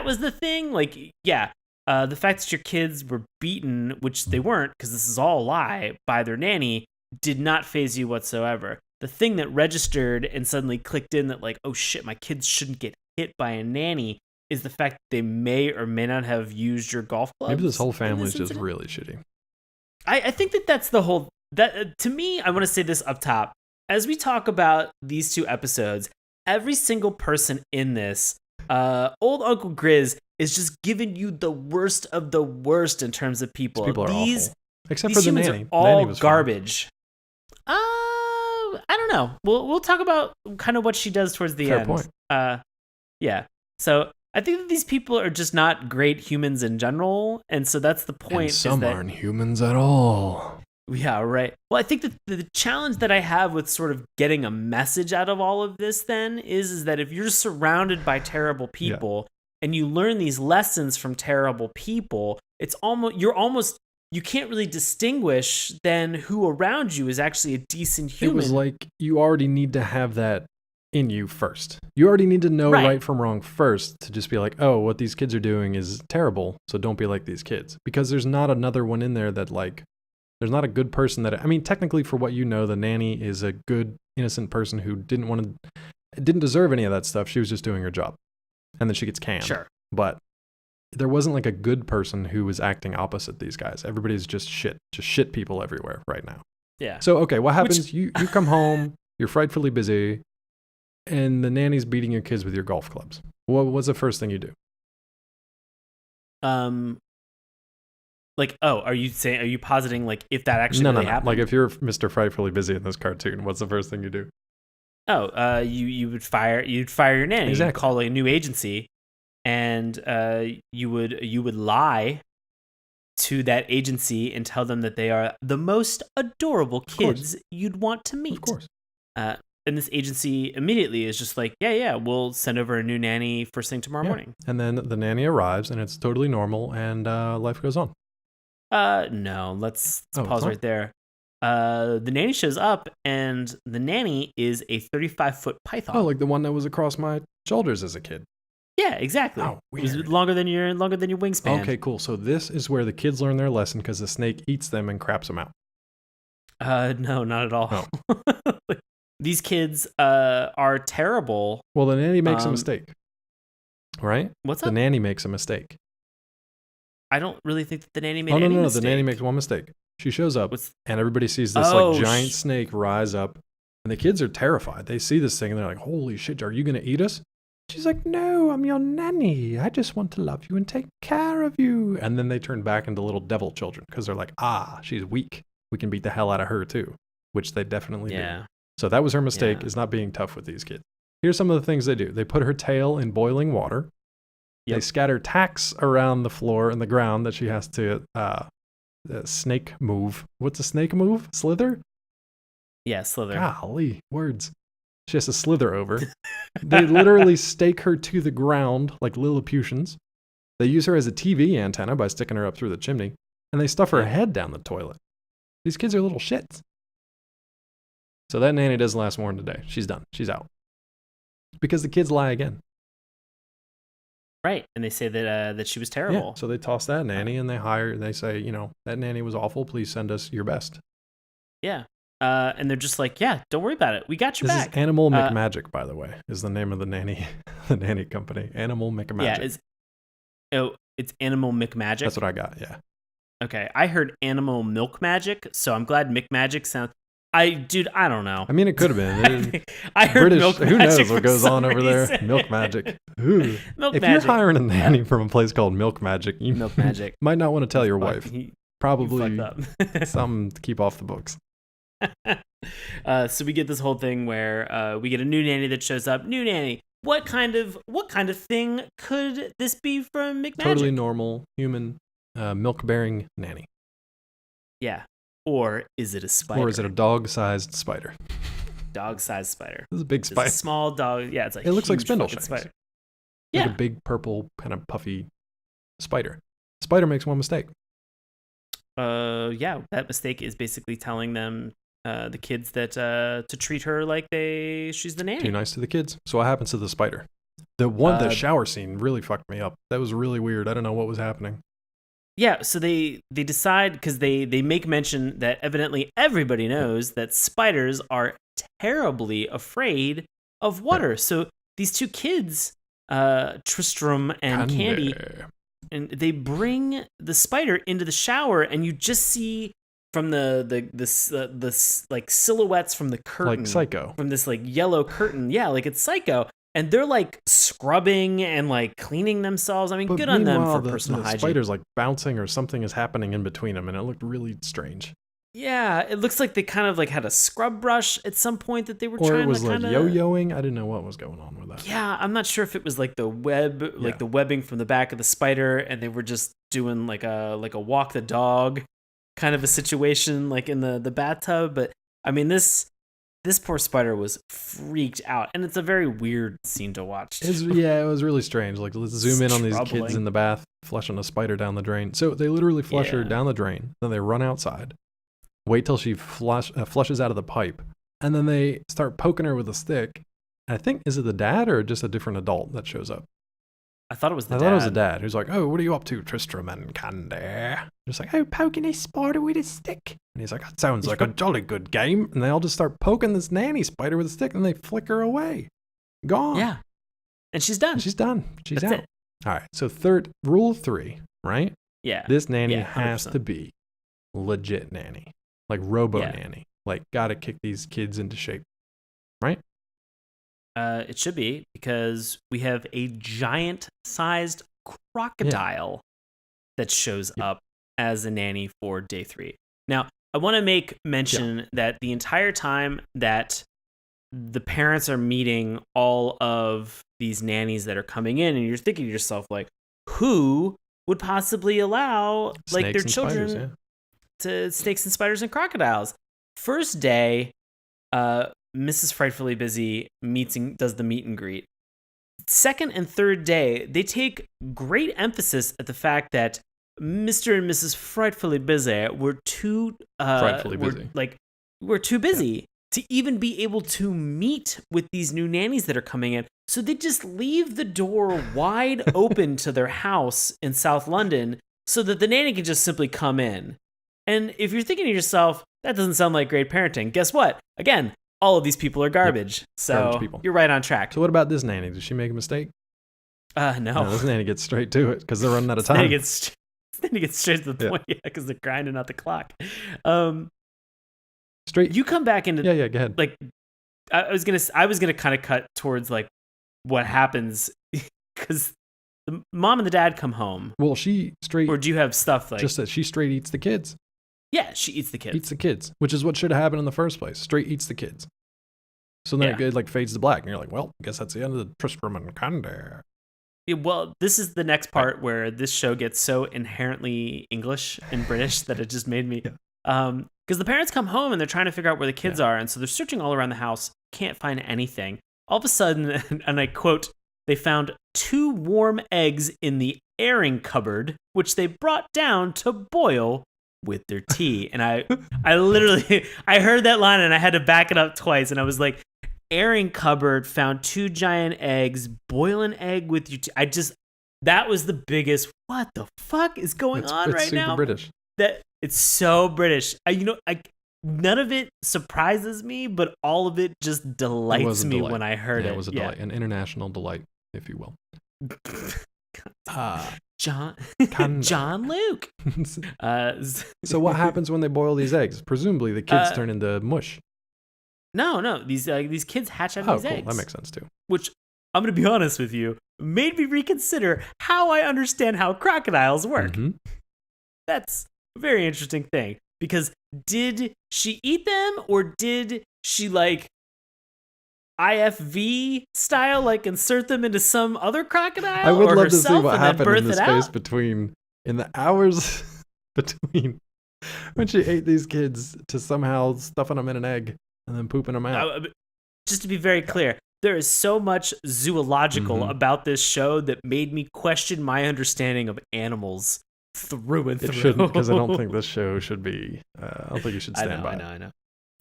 was the thing. Like, yeah, the fact that your kids were beaten, which they weren't, because this is all a lie, by their nanny, did not faze you whatsoever. The thing that registered and suddenly clicked in that, like, oh shit, my kids shouldn't get hit by a nanny, is the fact that they may or may not have used your golf clubs. Maybe this whole family is just really shitty. I think that's the whole, that to me, I want to say this up top. As we talk about these two episodes, every single person in this, old Uncle Grizz is just giving you the worst of the worst in terms of people. These people are awful. Except these for the humans nanny. Are all nanny was garbage. I don't know. We'll talk about kind of what she does towards the end. Fair point. Yeah. So I think that these people are just not great humans in general, and so that's the point. And some aren't humans at all. Yeah, right. Well, I think that the challenge that I have with sort of getting a message out of all of this then is that if you're surrounded by terrible people and you learn these lessons from terrible people, it's almost you can't really distinguish then who around you is actually a decent human. It was like you already need to have that in you first. You already need to know right from wrong first to just be like, oh, what these kids are doing is terrible, so don't be like these kids. Because there's not another one in there that, like, there's not a good person that, I mean, technically for what you know, the nanny is a good, innocent person who didn't deserve any of that stuff. She was just doing her job. And then she gets canned. Sure. But there wasn't like a good person who was acting opposite these guys. Everybody's just shit people everywhere right now. Yeah. So, okay, what happens? You come home, you're frightfully busy, and the nanny's beating your kids with your golf clubs. What was the first thing you do? Like, oh, are you positing, like, if that actually really happened? Like, if you're Mr. Frightfully Busy in this cartoon, what's the first thing you do? Oh, you'd fire your nanny. Exactly. You'd call a new agency, and you would lie to that agency and tell them that they are the most adorable kids you'd want to meet. Of course. And this agency immediately is just like, yeah, we'll send over a new nanny first thing tomorrow morning. And then the nanny arrives, and it's totally normal, and life goes on. No, let's pause right there. The nanny shows up, and the nanny is a 35-foot python. Oh, like the one that was across my shoulders as a kid. Yeah, exactly. Oh, weird. It was longer than your wingspan. Okay, cool. So this is where the kids learn their lesson because the snake eats them and craps them out. No, not at all. Oh. These kids are terrible. Well, the nanny makes a mistake, right? What's up? The nanny makes a mistake. I don't really think that the nanny made any mistake. No. The nanny makes one mistake. She shows up, and everybody sees this giant snake rise up, and the kids are terrified. They see this thing, and they're like, holy shit, are you going to eat us? She's like, no, I'm your nanny. I just want to love you and take care of you. And then they turn back into little devil children because they're like, she's weak. We can beat the hell out of her too, which they definitely do. So that was her mistake, is not being tough with these kids. Here's some of the things they do. They put her tail in boiling water. Yep. They scatter tacks around the floor and the ground that she has to snake move. What's a snake move? Slither? Yeah, slither. Golly, words. She has to slither over. They literally stake her to the ground like Lilliputians. They use her as a TV antenna by sticking her up through the chimney. And they stuff her head down the toilet. These kids are little shits. So that nanny doesn't last more than a day. She's done. She's out. Because the kids lie again. Right. And they say that she was terrible. Yeah. So they toss that nanny and they say, that nanny was awful. Please send us your best. Yeah. And they're just like, yeah, don't worry about it. We got your back. This is Animal McMagic, by the way, is the name of the nanny company. Animal McMagic. Yeah. It's Animal McMagic. That's what I got. Yeah. Okay. I heard Animal Milk Magic. So I'm glad McMagic sounds. I don't know. I mean, it could have been. I heard British, Milk who Magic knows what goes on over there? Milk Magic. Ooh. Milk if Magic. You're hiring a nanny from a place called Milk Magic, you Milk Magic. might not want to tell your wife. Probably up. Something to keep off the books. So we get this whole thing where we get a new nanny that shows up. New nanny. What kind of thing could this be from McMagic? Totally normal human milk-bearing nanny. Yeah. Or is it a spider? Or is it a dog-sized spider? Dog-sized spider. This is a big spider. It's a small dog. Yeah, it's like it looks like spindle shanks. Spider. Like a big purple kind of puffy spider. Spider makes one mistake. Yeah, that mistake is basically telling them the kids that to treat her like she's the nanny. Too nice to the kids. So what happens to the spider? The shower scene really fucked me up. That was really weird. I don't know what was happening. Yeah, so they decide, because they make mention that evidently everybody knows that spiders are terribly afraid of water. Yeah. So these two kids, Tristram and Candy, and they bring the spider into the shower, and you just see from the like silhouettes from the curtain, like Psycho, from this like yellow curtain. Yeah, like it's Psycho. And they're like scrubbing and like cleaning themselves. I mean, good on them for personal hygiene. The spider's like bouncing, or something is happening in between them, and it looked really strange. Yeah, it looks like they kind of like had a scrub brush at some point that they were trying to kind of... Or it was like yo-yoing. I didn't know what was going on with that. Yeah, I'm not sure if it was like the like the webbing from the back of the spider, and they were just doing like a walk the dog kind of a situation, like in the bathtub. But I mean, this poor spider was freaked out, and it's a very weird scene to watch. It was really strange. Like, let's zoom in on these kids in the bath flushing a spider down the drain. So they literally flush her down the drain, then they run outside, wait till she flushes out of the pipe, and then they start poking her with a stick. And I think, is it the dad or just a different adult that shows up? I thought it was the dad. I thought it was the dad who's like, "Oh, what are you up to, Tristram and Candy?" Just like, "Oh, poking a spider with a stick." And he's like, "That sounds like a jolly good game." And they all just start poking this nanny spider with a stick, and they flicker away. Gone. Yeah. And she's done. She's done. She's That's out. it. All right. So rule 3, right? Yeah. This nanny has to be legit nanny. Like robo nanny. Like, gotta kick these kids into shape. Right? It should be, because we have a giant-sized crocodile that shows up as a nanny for day 3. Now, I want to make mention that the entire time that the parents are meeting all of these nannies that are coming in, and you're thinking to yourself, like, who would possibly allow like their children to snakes and spiders and crocodiles? First day, Mrs. Frightfully Busy does the meet and greet. Second and third day, they take great emphasis at the fact that Mr. and Mrs. Frightfully Busy were too busy to even be able to meet with these new nannies that are coming in. So they just leave the door wide open to their house in South London so that the nanny can just simply come in. And if you're thinking to yourself, that doesn't sound like great parenting, guess what? Again, all of these people are garbage. Yep. So garbage people. You're right on track. So what about this nanny? Did she make a mistake? No. This nanny gets straight to it because they're running out of time. This nanny gets straight to the point, because they're grinding out the clock. Straight. You come back into go ahead. Like, I was gonna kind of cut towards like what happens, because the mom and the dad come home. Well, she straight. Or do you have stuff like just that she straight eats the kids? Yeah, she eats the kids. Eats the kids, which is what should have happened in the first place. Straight eats the kids. So then it like fades to black, and you're like, well, I guess that's the end of the Tristram and Candy. Yeah, well, this is the next part where this show gets so inherently English and British that it just made me... Because the parents come home and they're trying to figure out where the kids are, and so they're searching all around the house, can't find anything. All of a sudden, and I quote, they found 2 warm eggs in the airing cupboard, which they brought down to boil with their tea. And I literally, I heard that line and I had to back it up twice, and I was like, airing cupboard, found 2 giant eggs, boil an egg with your tea. That was the biggest, what the fuck is going on right now? It's super British. That it's so British. None of it surprises me, but all of it just delights me when I heard it. It was a delight, an international delight, if you will. John Luke. So what happens when they boil these eggs? Presumably the kids turn into mush. No. These kids hatch out these eggs. That makes sense too. Which, I'm going to be honest with you, made me reconsider how I understand how crocodiles work. Mm-hmm. That's a very interesting thing. Because did she eat them, or did she like IFV style, like insert them into some other crocodile? I would love to see what happened in the space in the hours between when she ate these kids to somehow stuffing them in an egg and then pooping them out. Just to be very clear, there is so much zoological about this show that made me question my understanding of animals through and through. It shouldn't, because I don't think this show should be. I don't think you should stand by. I know.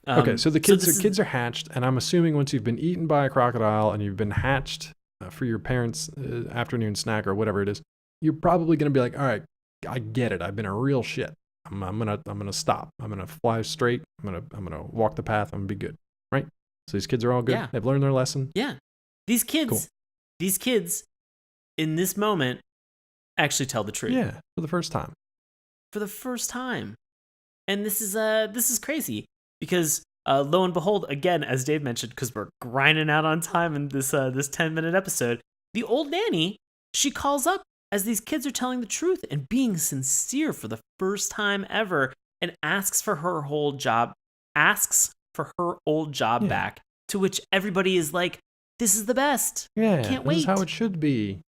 Okay, so the kids are hatched, and I'm assuming once you've been eaten by a crocodile and you've been hatched for your parents' afternoon snack or whatever it is, you're probably going to be like, all right, I get it. I've been a real shit. I'm gonna stop. I'm gonna fly straight. I'm gonna walk the path. I'm gonna be good, right? So these kids are all good. Yeah. They've learned their lesson. Yeah, these kids in this moment actually tell the truth. Yeah, for the first time. And this is crazy because lo and behold, again, as Dave mentioned, because we're grinding out on time in this 10-minute episode, the old nanny, she calls up as these kids are telling the truth and being sincere for the first time ever, and asks for her old job back, to which everybody is like, this is the best. Yeah, can't wait. This is how it should be.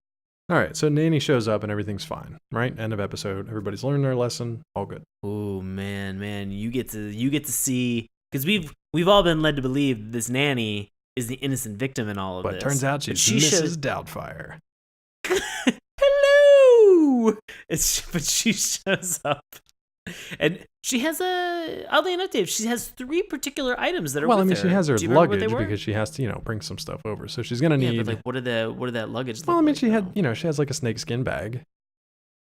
All right, so Nanny shows up and everything's fine, right? End of episode. Everybody's learned their lesson. All good. Oh man, you get to see, because we've all been led to believe this nanny is the innocent victim in all of this. But it turns out she's Mrs. Doubtfire. Hello! But she shows up. And she has oddly enough, Dave, she has 3 particular items that are with her. She has her luggage because she has to, bring some stuff over. So she's gonna need. Yeah, but like, what did that luggage look like? Well, I mean, she has like a snakeskin bag,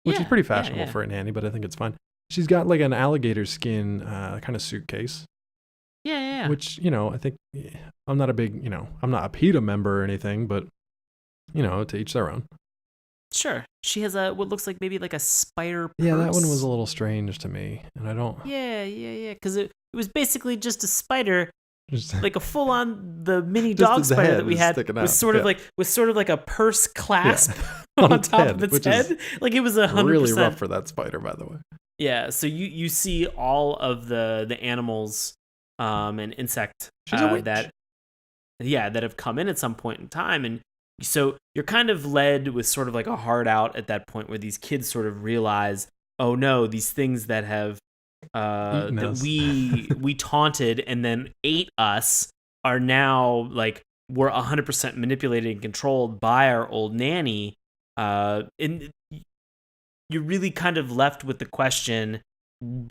which is pretty fashionable for a nanny, but I think it's fine. She's got like an alligator skin kind of suitcase. Yeah. Which, I think I'm not a big, I'm not a PETA member or anything, but to each their own. Sure. She has what looks like maybe like a spider purse. Yeah, that one was a little strange to me, and I don't. Yeah. Because it was basically just a spider, like a full-on the mini dog spider that we had was sort of like a purse clasp on top of its head. Like it was 100%. Really rough for that spider, by the way. Yeah. So you see all of the animals and insect that have come in at some point in time, and so you're kind of led with sort of like a hard out at that point where these kids sort of realize, oh no, these things that have that we taunted and then ate us are now like we're 100% manipulated and controlled by our old nanny. And you're really kind of left with the question,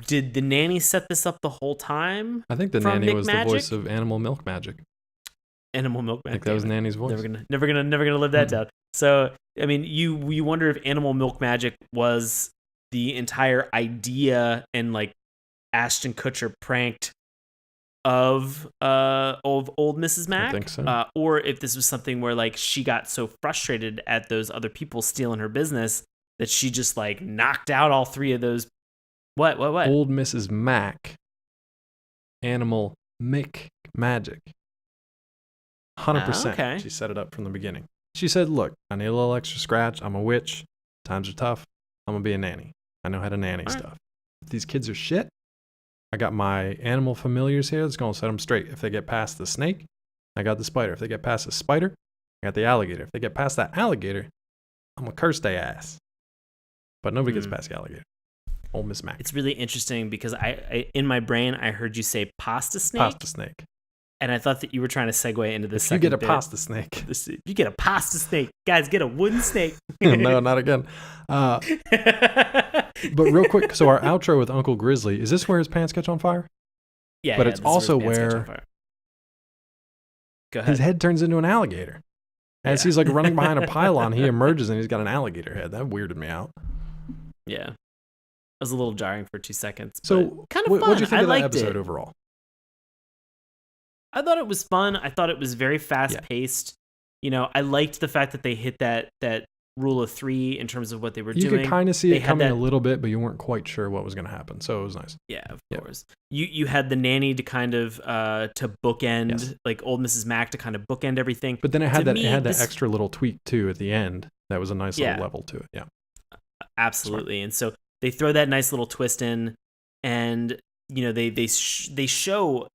did the nanny set this up the whole time? I think the nanny was the voice of Animal Milk Magic. Animal Milk Magic. I think that was Nanny's voice. Never gonna live that down. So I mean, you wonder if Animal Milk Magic was the entire idea and like Ashton Kutcher pranked of old Mrs. Mac. I think so. Or if this was something where like she got so frustrated at those other people stealing her business that she just like knocked out all 3 of those. What? Old Mrs. Mac. Animal Mick Magic. 100%. Okay. She set it up from the beginning. She said, look, I need a little extra scratch. I'm a witch. Times are tough. I'm going to be a nanny. I know how to nanny stuff. If these kids are shit, I got my animal familiars here that's going to set them straight. If they get past the snake, I got the spider. If they get past the spider, I got the alligator. If they get past that alligator, I'm going to curse their ass. But nobody gets past the alligator. Old Miss Mac. It's really interesting because I in my brain, I heard you say pasta snake. Pasta snake. And I thought that you were trying to segue into this. You get a pasta snake. You get a pasta snake. Guys, get a wooden snake. No, not again. But real quick, so our outro with Uncle Grizzly, is this where his pants catch on fire? Yeah. But it's also where his head turns into an alligator. As he's like running behind a pylon, he emerges and he's got an alligator head. That weirded me out. Yeah. It was a little jarring for 2 seconds. So kind of fun. What did you think of that episode it. overall? I thought it was fun. I thought it was very fast paced. I liked the fact that they hit that rule of 3 in terms of what they were doing. You could kind of see it coming a little bit, but you weren't quite sure what was going to happen. So it was nice. Yeah, of course. You had the nanny to kind of to bookend, like old Mrs. Mac to kind of bookend everything. But then it had that extra little tweak too at the end. That was a nice little level to it. Yeah, absolutely. And so they throw that nice little twist in, and they show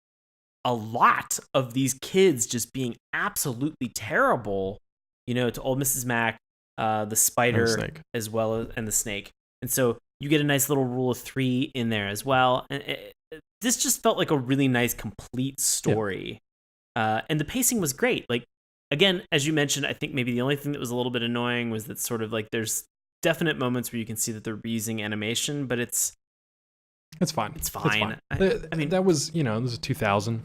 a lot of these kids just being absolutely terrible, to old Mrs. Mac, the spider, as well as the snake. And so you get a nice little rule of 3 in there as well. And this just felt like a really nice, complete story. And the pacing was great. Like, again, as you mentioned, I think maybe the only thing that was a little bit annoying was that sort of like there's definite moments where you can see that they're reusing animation, but it's fine. It's fine. I mean, that was, this is 2000.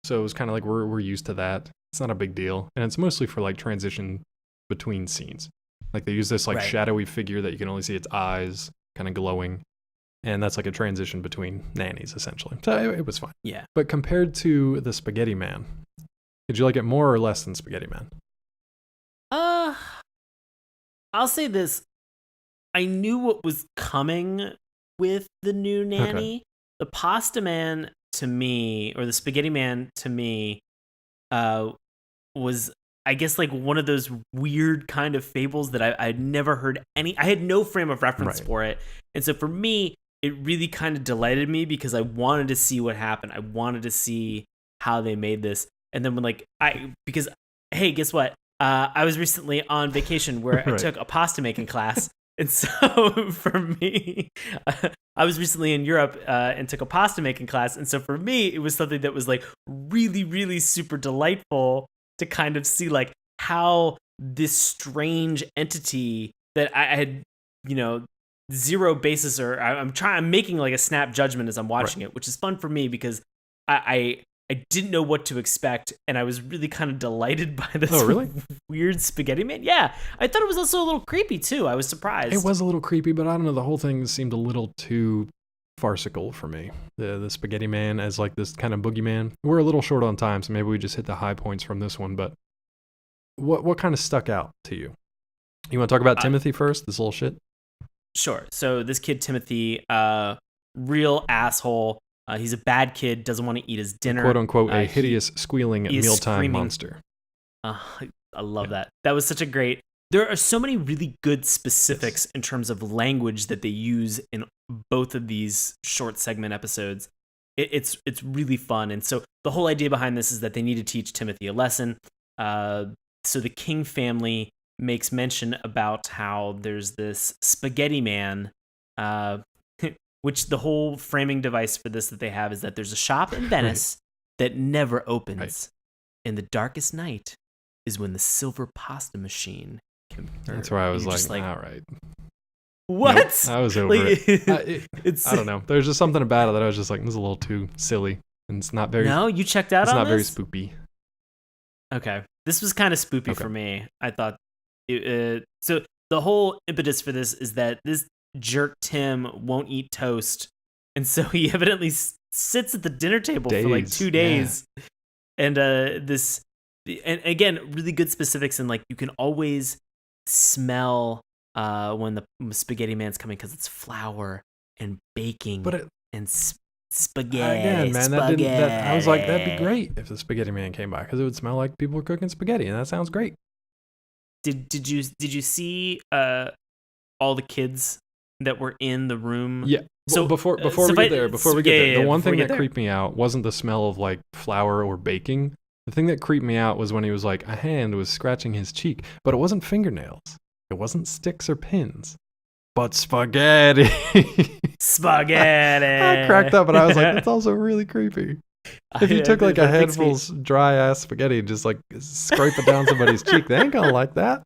So it was kind of like we're used to that. It's not a big deal. And it's mostly for like transition between scenes. Like they use this like shadowy figure that you can only see its eyes kind of glowing. And that's like a transition between nannies, essentially. So it was fine. Yeah. But compared to the Spaghetti Man, did you like it more or less than Spaghetti Man? I'll say this. I knew what was coming with the new nanny. Okay. The Pasta Man to me, or the Spaghetti Man to me, was, I guess, like one of those weird kind of fables that I'd never heard I had no frame of reference for it. And so for me, it really kind of delighted me because I wanted to see what happened. I wanted to see how they made this. And then when because, hey, guess what? I was recently on vacation where I took a pasta making class. And so for me, I was recently in Europe and took a pasta making class. And so for me, it was something that was like really, really super delightful to kind of see like how this strange entity that I had, zero basis, or I'm making like a snap judgment as I'm watching it, which is fun for me because I didn't know what to expect, and I was really kind of delighted by this weird Spaghetti Man. Yeah, I thought it was also a little creepy too. I was surprised. It was a little creepy, but I don't know. The whole thing seemed a little too farcical for me. The Spaghetti Man as like this kind of boogeyman. We're a little short on time, so maybe we just hit the high points from this one. But what kind of stuck out to you? You want to talk about Timothy first? This little shit. Sure. So this kid Timothy, real asshole. He's a bad kid, doesn't want to eat his dinner. "Quote unquote," a hideous, squealing mealtime monster. I love that. That was such a great... There are so many really good specifics in terms of language that they use in both of these short segment episodes. It's really fun. And so the whole idea behind this is that they need to teach Timothy a lesson. So the King family makes mention about how there's this Spaghetti Man, which the whole framing device for this that they have is that there's a shop in Venice that never opens. In the darkest night is when the silver pasta machine can... That's where I was like, all right. What? Nope, I was over it. I don't know. There's just something about it that I was just like, this is a little too silly. And it's not very... No, you checked out on this? It's not very spoopy. Okay. This was kind of spoopy for me. I thought... so the whole impetus for this is that this jerk Tim won't eat toast, and so he evidently sits at the dinner table for like 2 days. And and again, really good specifics, and like you can always smell when the Spaghetti Man's coming because it's flour and baking and spaghetti. Again, man, spaghetti. I was like, that'd be great if the Spaghetti Man came by because it would smell like people were cooking spaghetti, and that sounds great. Did you see all the kids that were in the room? Yeah. So before we get there, the one thing that creeped me out wasn't the smell of like flour or baking. The thing that creeped me out was when he was like, a hand was scratching his cheek, but it wasn't fingernails. It wasn't sticks or pins, but spaghetti. Spaghetti. I cracked up, and I was like, that's also really creepy. If you took like a handful of dry ass spaghetti and just like scrape it down somebody's cheek, they ain't gonna like that.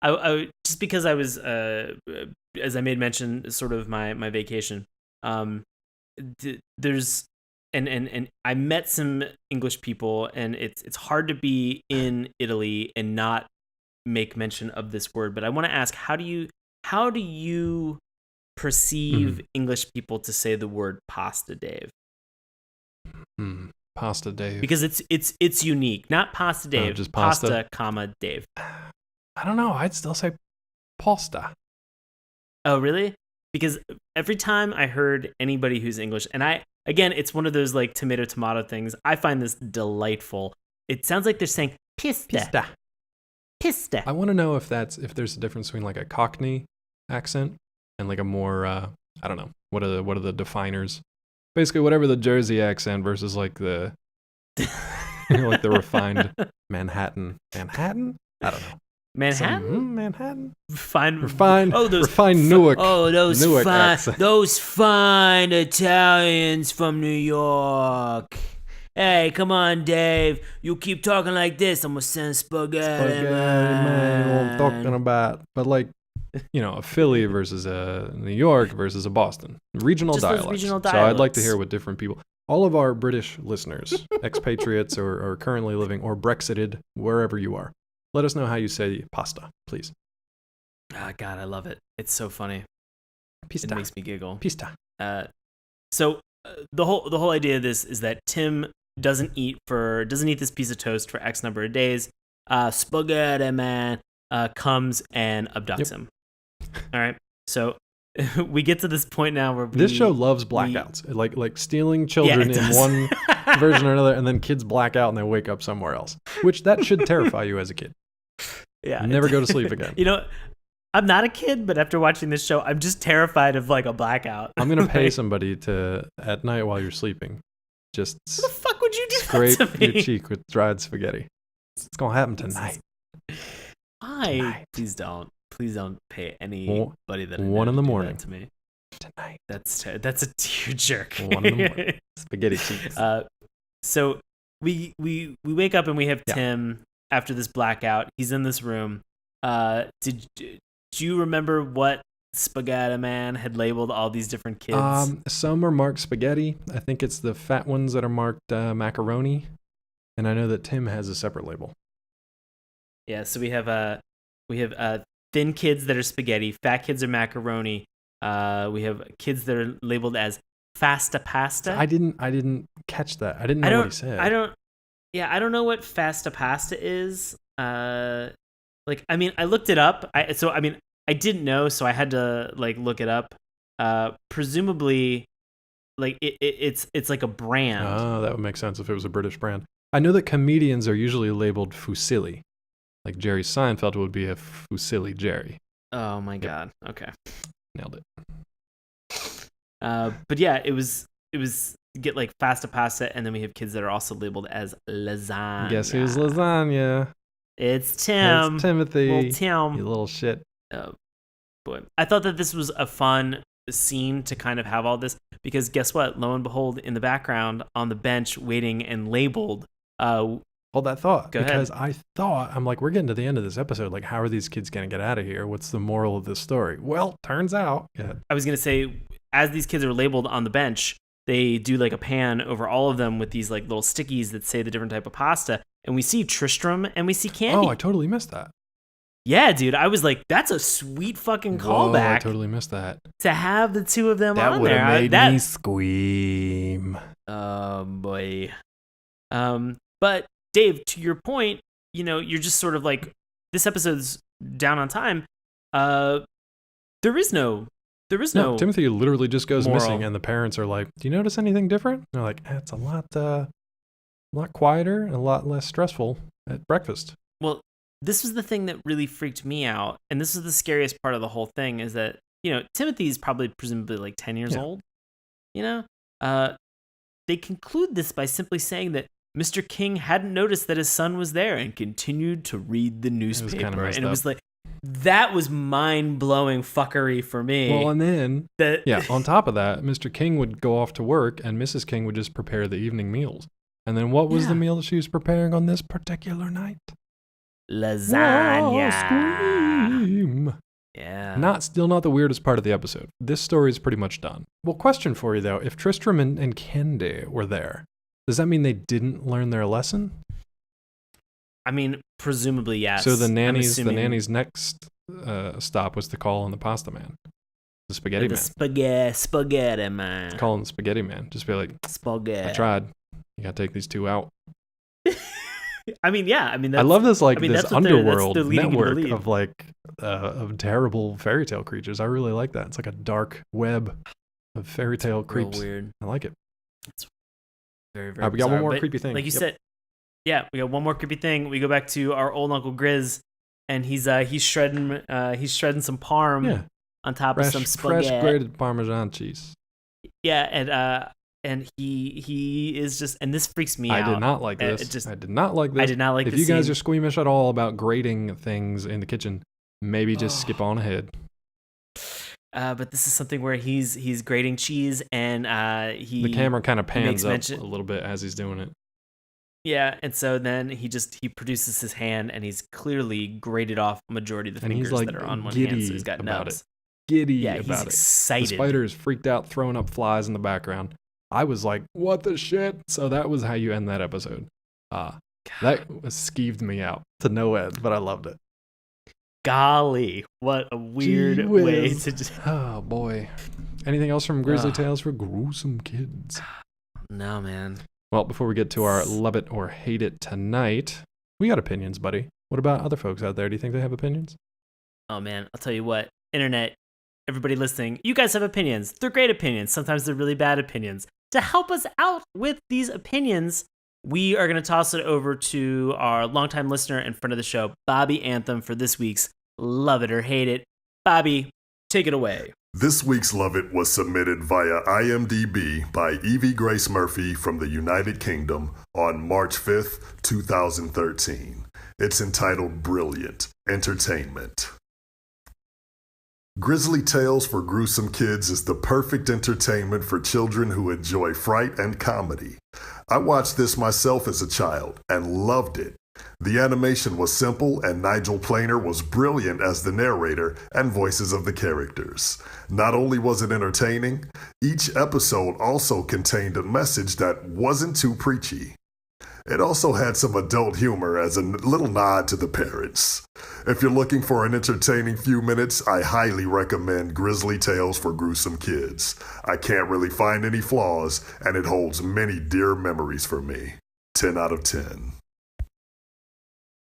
I just because I was, as I made mention, sort of my vacation. There's and I met some English people, and it's hard to be in Italy and not make mention of this word. But I want to ask, how do you perceive English people to say the word pasta, Dave? Pasta Dave. Because it's unique. Not pasta Dave, just pasta, comma, Dave. I don't know. I'd still say pasta. Oh, really? Because every time I heard anybody who's English, and again, it's one of those like tomato things. I find this delightful. It sounds like they're saying pista. Pista. I want to know if there's a difference between like a Cockney accent and like a more I don't know. What are the definers? Basically, whatever the Jersey accent versus like the like the refined Manhattan. I don't know. Manhattan? Manhattan? Refined. Oh, those refined Newark. Oh, those Newark fine. accent. Those fine Italians from New York. Hey, come on, Dave. You keep talking like this, I'm gonna send spaghetti, man. What I'm talking about. But like, a Philly versus a New York versus a Boston. Regional dialects. So I'd like to hear what different people. All of our British listeners, expatriates or currently living or Brexited, wherever you are. Let us know how you say pasta, please. Ah, God, I love it. It's so funny. Pista. It makes me giggle. Pista. So the whole idea of this is that Tim doesn't eat this piece of toast for X number of days. Spaghetti Man comes and abducts him. All right. So we get to this point now where this show loves blackouts, like stealing children in one version or another, and then kids black out and they wake up somewhere else, which that should terrify you as a kid. Yeah. Never go to sleep again. You know, I'm not a kid, but after watching this show, I'm just terrified of like a blackout. I'm gonna pay somebody to at night while you're sleeping, just what the fuck would you do scrape that to me? your cheek with dried spaghetti. It's gonna happen tonight. Why? Tonight. Please don't pay anybody that 1 in the morning to me tonight. That's a tearjerk. 1 in the morning. Spaghetti cheeks. So we wake up and we have Yeah. Tim after this blackout. He's in this room. Did you remember what Spaghetti Man had labeled all these different kids? Some are marked spaghetti. I think it's the fat ones that are marked macaroni. And I know that Tim has a separate label. Yeah, so we have thin kids that are spaghetti, fat kids are macaroni. We have kids that are labeled as fasta pasta. I didn't catch that. I didn't know what he said. I don't know what fasta pasta is. I looked it up. I didn't know, so I had to like look it up. Presumably, like it's like a brand. Oh, that would make sense if it was a British brand. I know that comedians are usually labeled fusilli. Like Jerry Seinfeld would be a fusilli Jerry. Oh my God. Okay. Nailed it. But yeah, it was get like fasta pasta, and then we have kids that are also labeled as lasagna. Guess who's lasagna? It's Tim. It's Timothy. Little Tim. You little shit. Boy, I thought that this was a fun scene to kind of have all this, because guess what? Lo and behold, in the background on the bench waiting and labeled. Hold that thought. Go because ahead. I'm like, we're getting to the end of this episode. Like, how are these kids going to get out of here? What's the moral of this story? Well, turns out. Yeah. I was going to say, as these kids are labeled on the bench, they do like a pan over all of them with these like little stickies that say the different type of pasta. And we see Tristram and we see Candy. Oh, I totally missed that. Yeah, dude. I was like, that's a sweet fucking callback. I totally missed that. To have the two of them that on would there. have made me squeam. Oh, boy. But Dave, to your point, you know, you're just sort of like, this episode's down on time. There is no. Timothy literally just goes moral. missing, and the parents are like, "Do you notice anything different?" And they're like, "It's a lot quieter and a lot less stressful at breakfast." Well, this was the thing that really freaked me out, and this is the scariest part of the whole thing, is that, you know, Timothy's probably presumably like 10 years old. You know, they conclude this by simply saying that Mr. King hadn't noticed that his son was there and continued to read the newspaper. And it was like, that was mind-blowing fuckery for me. Well, and then, on top of that, Mr. King would go off to work and Mrs. King would just prepare the evening meals. And then what was the meal that she was preparing on this particular night? Lasagna. Whoa, scream. Yeah. Still not the weirdest part of the episode. This story is pretty much done. Well, question for you, though. If Tristram and Candy were there, does that mean they didn't learn their lesson? I mean, presumably, yes. So the nanny's next stop was to call on the pasta man, the spaghetti man. Spaghetti man. Call him the spaghetti man. Just be like, spaghetti. I tried. You gotta take these two out. I mean, yeah. I mean, I love this this underworld that's network of like of terrible fairy tale creatures. I really like that. It's like a dark web of fairy tale creeps. Weird. I like it. It's very, very. All right, we got one more creepy thing. Like you said, yeah, we got one more creepy thing. We go back to our old Uncle Grizz, and he's shredding some parm on top of some spaghetti. Fresh grated Parmesan cheese. Yeah, and he is just, and this freaks me out. I did not like this. I did not like this. If you guys are squeamish at all about grating things in the kitchen, maybe just skip on ahead. But this is something where he's grating cheese, and the camera kind of pans up a little bit as he's doing it. Yeah, and so then he produces his hand, and he's clearly grated off a majority of the fingers that are on one hand, so he's got nubs. Giddy about it. He's excited. The spider is freaked out, throwing up flies in the background. I was like, what the shit? So that was how you end that episode. That skeeved me out to no end, but I loved it. Golly, what a weird way to just... Oh, boy. Anything else from Grizzly Tales for Gruesome Kids? No, man. Well, before we get to our love it or hate it tonight, we got opinions, buddy. What about other folks out there? Do you think they have opinions? Oh, man, I'll tell you what. Internet, everybody listening, you guys have opinions. They're great opinions. Sometimes they're really bad opinions. To help us out with these opinions, we are going to toss it over to our longtime listener and friend of the show, Bobby Anthem, for this week's Love It or Hate It. Bobby, take it away. This week's Love It was submitted via IMDb by Evie Grace Murphy from the United Kingdom on March 5th, 2013. It's entitled Brilliant Entertainment. Grizzly Tales for Gruesome Kids is the perfect entertainment for children who enjoy fright and comedy. I watched this myself as a child and loved it. The animation was simple and Nigel Planer was brilliant as the narrator and voices of the characters. Not only was it entertaining, each episode also contained a message that wasn't too preachy. It also had some adult humor as a little nod to the parents. If you're looking for an entertaining few minutes, I highly recommend Grizzly Tales for Gruesome Kids. I can't really find any flaws, and it holds many dear memories for me. 10 out of 10.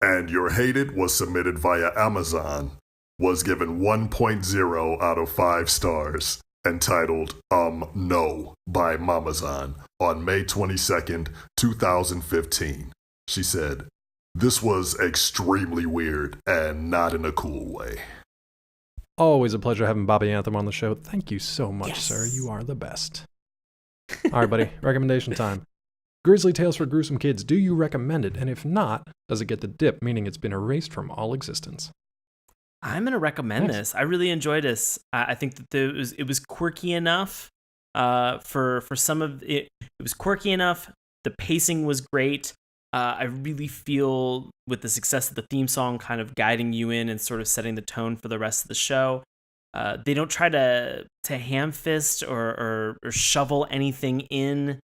And Your Hate It was submitted via Amazon, was given 1.0 out of 5 stars, entitled No by Mamazon on May 22nd, 2015. She said, "This was extremely weird and not in a cool way." Always a pleasure having Bobby Anthem on the show. Thank you so much, Yes. sir. You are the best. All right, buddy. Recommendation time. Grizzly Tales for Gruesome Kids. Do you recommend it? And if not, does it get the dip, meaning it's been erased from all existence? I'm going to recommend Nice. this. I really enjoyed this. I think that it was quirky enough for some of it. It was quirky enough. The pacing was great. I really feel with the success of the theme song kind of guiding you in and sort of setting the tone for the rest of the show. They don't try to ham fist or shovel anything in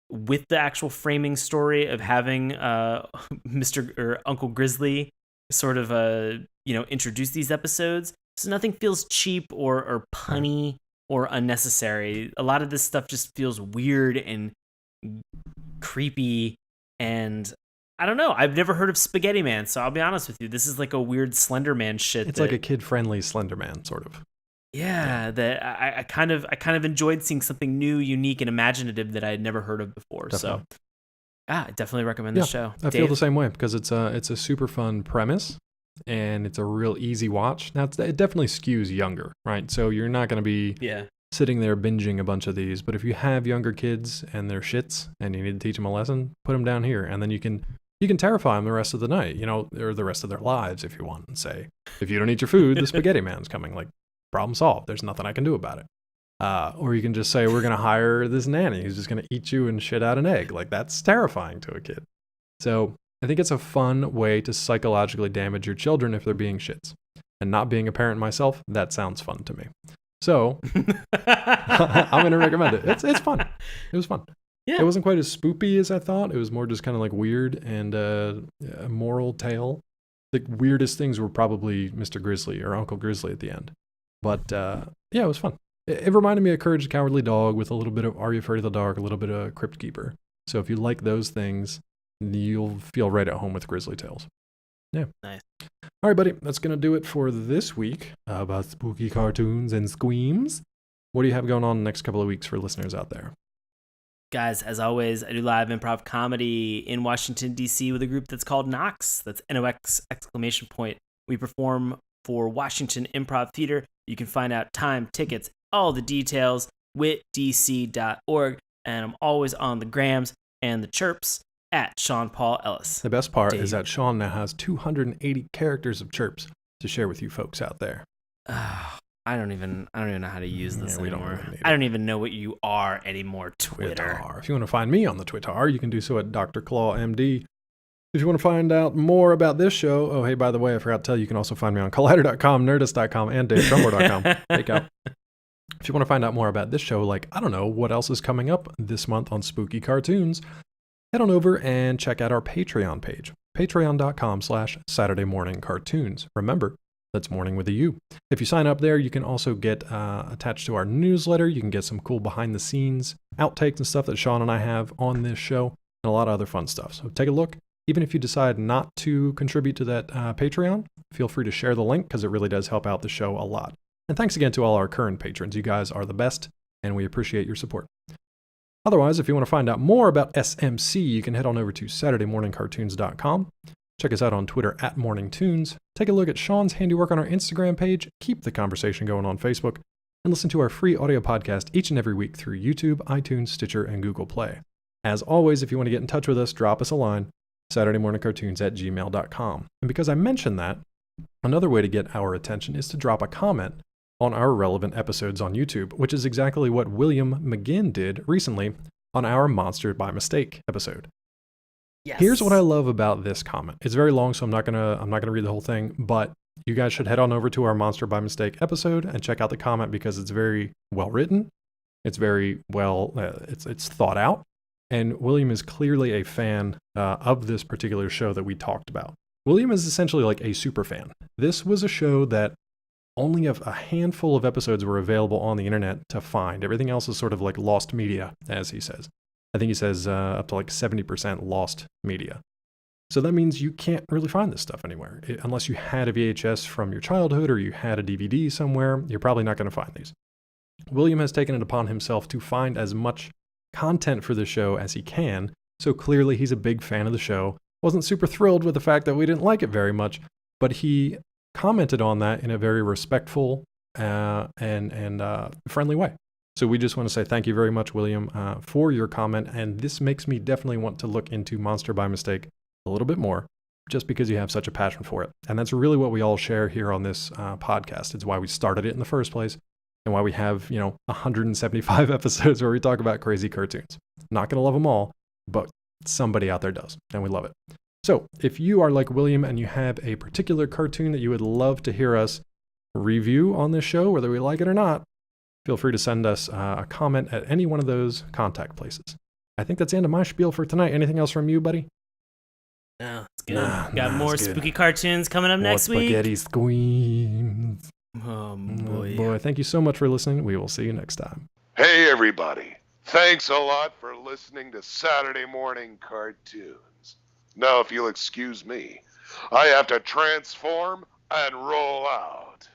with the actual framing story of having Mr. or Uncle Grizzly sort of introduce these episodes. So nothing feels cheap or punny or unnecessary. A lot of this stuff just feels weird and creepy, and I don't know. I've never heard of Spaghetti Man, so I'll be honest with you. This is like a weird Slender Man shit. It's like a kid-friendly Slender Man, sort of. Yeah, that I kind of enjoyed seeing something new, unique, and imaginative that I had never heard of before. Definitely. So, I definitely recommend this show. I feel the same way because it's a super fun premise and it's a real easy watch. Now it definitely skews younger, right? So you're not going to be sitting there binging a bunch of these. But if you have younger kids and they're shits and you need to teach them a lesson, put them down here, and then you can terrify them the rest of the night, or the rest of their lives if you want, and say, if you don't eat your food, the Spaghetti Man's coming. Like, problem solved. There's nothing I can do about it. Or you can just say, we're going to hire this nanny who's just going to eat you and shit out an egg. Like, that's terrifying to a kid. So I think it's a fun way to psychologically damage your children if they're being shits. And not being a parent myself, that sounds fun to me. So I'm going to recommend it. It's fun. It was fun. Yeah. It wasn't quite as spoopy as I thought. It was more just kind of like weird and a moral tale. The weirdest things were probably Mr. Grizzly or Uncle Grizzly at the end. But it was fun. It reminded me of Courage the Cowardly Dog with a little bit of Are You Afraid of the Dark, a little bit of Crypt Keeper. So if you like those things, you'll feel right at home with Grizzly Tales. Yeah. Nice. All right, buddy. That's going to do it for this week about spooky cartoons and squeams. What do you have going on the next couple of weeks for listeners out there? Guys, as always, I do live improv comedy in Washington, D.C. with a group that's called Nox. That's Nox ! We perform for Washington Improv Theater. You can find out time, tickets, all the details, witdc.org. And I'm always on the grams and the chirps at Sean Paul Ellis. The best part is that Sean now has 280 characters of chirps to share with you folks out there. I don't even know how to use this anymore. Really I don't even know what you are anymore, Twitter. If you want to find me on the Twitter, you can do so at Dr. Claw MD. If you want to find out more about this show, oh, hey, by the way, I forgot to tell you, you can also find me on Collider.com, Nerdist.com, and DaveTrumbo.com. Take out. If you want to find out more about this show, like, I don't know, what else is coming up this month on Spooky Cartoons, head on over and check out our Patreon page, patreon.com/Saturday Morning Cartoons. Remember, that's morning with a U. If you sign up there, you can also get attached to our newsletter. You can get some cool behind-the-scenes outtakes and stuff that Sean and I have on this show, and a lot of other fun stuff. So take a look. Even if you decide not to contribute to that Patreon, feel free to share the link because it really does help out the show a lot. And thanks again to all our current patrons. You guys are the best, and we appreciate your support. Otherwise, if you want to find out more about SMC, you can head on over to SaturdayMorningCartoons.com. Check us out on Twitter @MorningTunes. Take a look at Sean's handiwork on our Instagram page. Keep the conversation going on Facebook. And listen to our free audio podcast each and every week through YouTube, iTunes, Stitcher, and Google Play. As always, if you want to get in touch with us, drop us a line, SaturdayMorningCartoons@gmail.com. And because I mentioned that, another way to get our attention is to drop a comment on our relevant episodes on YouTube, which is exactly what William McGinn did recently on our Monstered by Mistake episode. Yes. Here's what I love about this comment. It's very long, so I'm not gonna read the whole thing, but you guys should head on over to our Monster by Mistake episode and check out the comment because it's very well written. It's very well, it's thought out, and William is clearly a fan of this particular show that we talked about. William is essentially like a super fan. This was a show that only a handful of episodes were available on the internet to find. Everything else is sort of like lost media, as he says. I think he says up to like 70% lost media. So that means you can't really find this stuff anywhere. Unless you had a VHS from your childhood or you had a DVD somewhere, you're probably not going to find these. William has taken it upon himself to find as much content for the show as he can, so clearly he's a big fan of the show. Wasn't super thrilled with the fact that we didn't like it very much, but he commented on that in a very respectful and friendly way. So we just want to say thank you very much, William, for your comment, and this makes me definitely want to look into Monster by Mistake a little bit more, just because you have such a passion for it. And that's really what we all share here on this podcast. It's why we started it in the first place, and why we have, 175 episodes where we talk about crazy cartoons. Not going to love them all, but somebody out there does, and we love it. So if you are like William and you have a particular cartoon that you would love to hear us review on this show, whether we like it or not, feel free to send us a comment at any one of those contact places. I think that's the end of my spiel for tonight. Anything else from you, buddy? No, it's good. Got more spooky cartoons coming up next week. Spaghetti squeams. Oh, boy. Boy, thank you so much for listening. We will see you next time. Hey, everybody. Thanks a lot for listening to Saturday Morning Cartoons. Now, if you'll excuse me, I have to transform and roll out.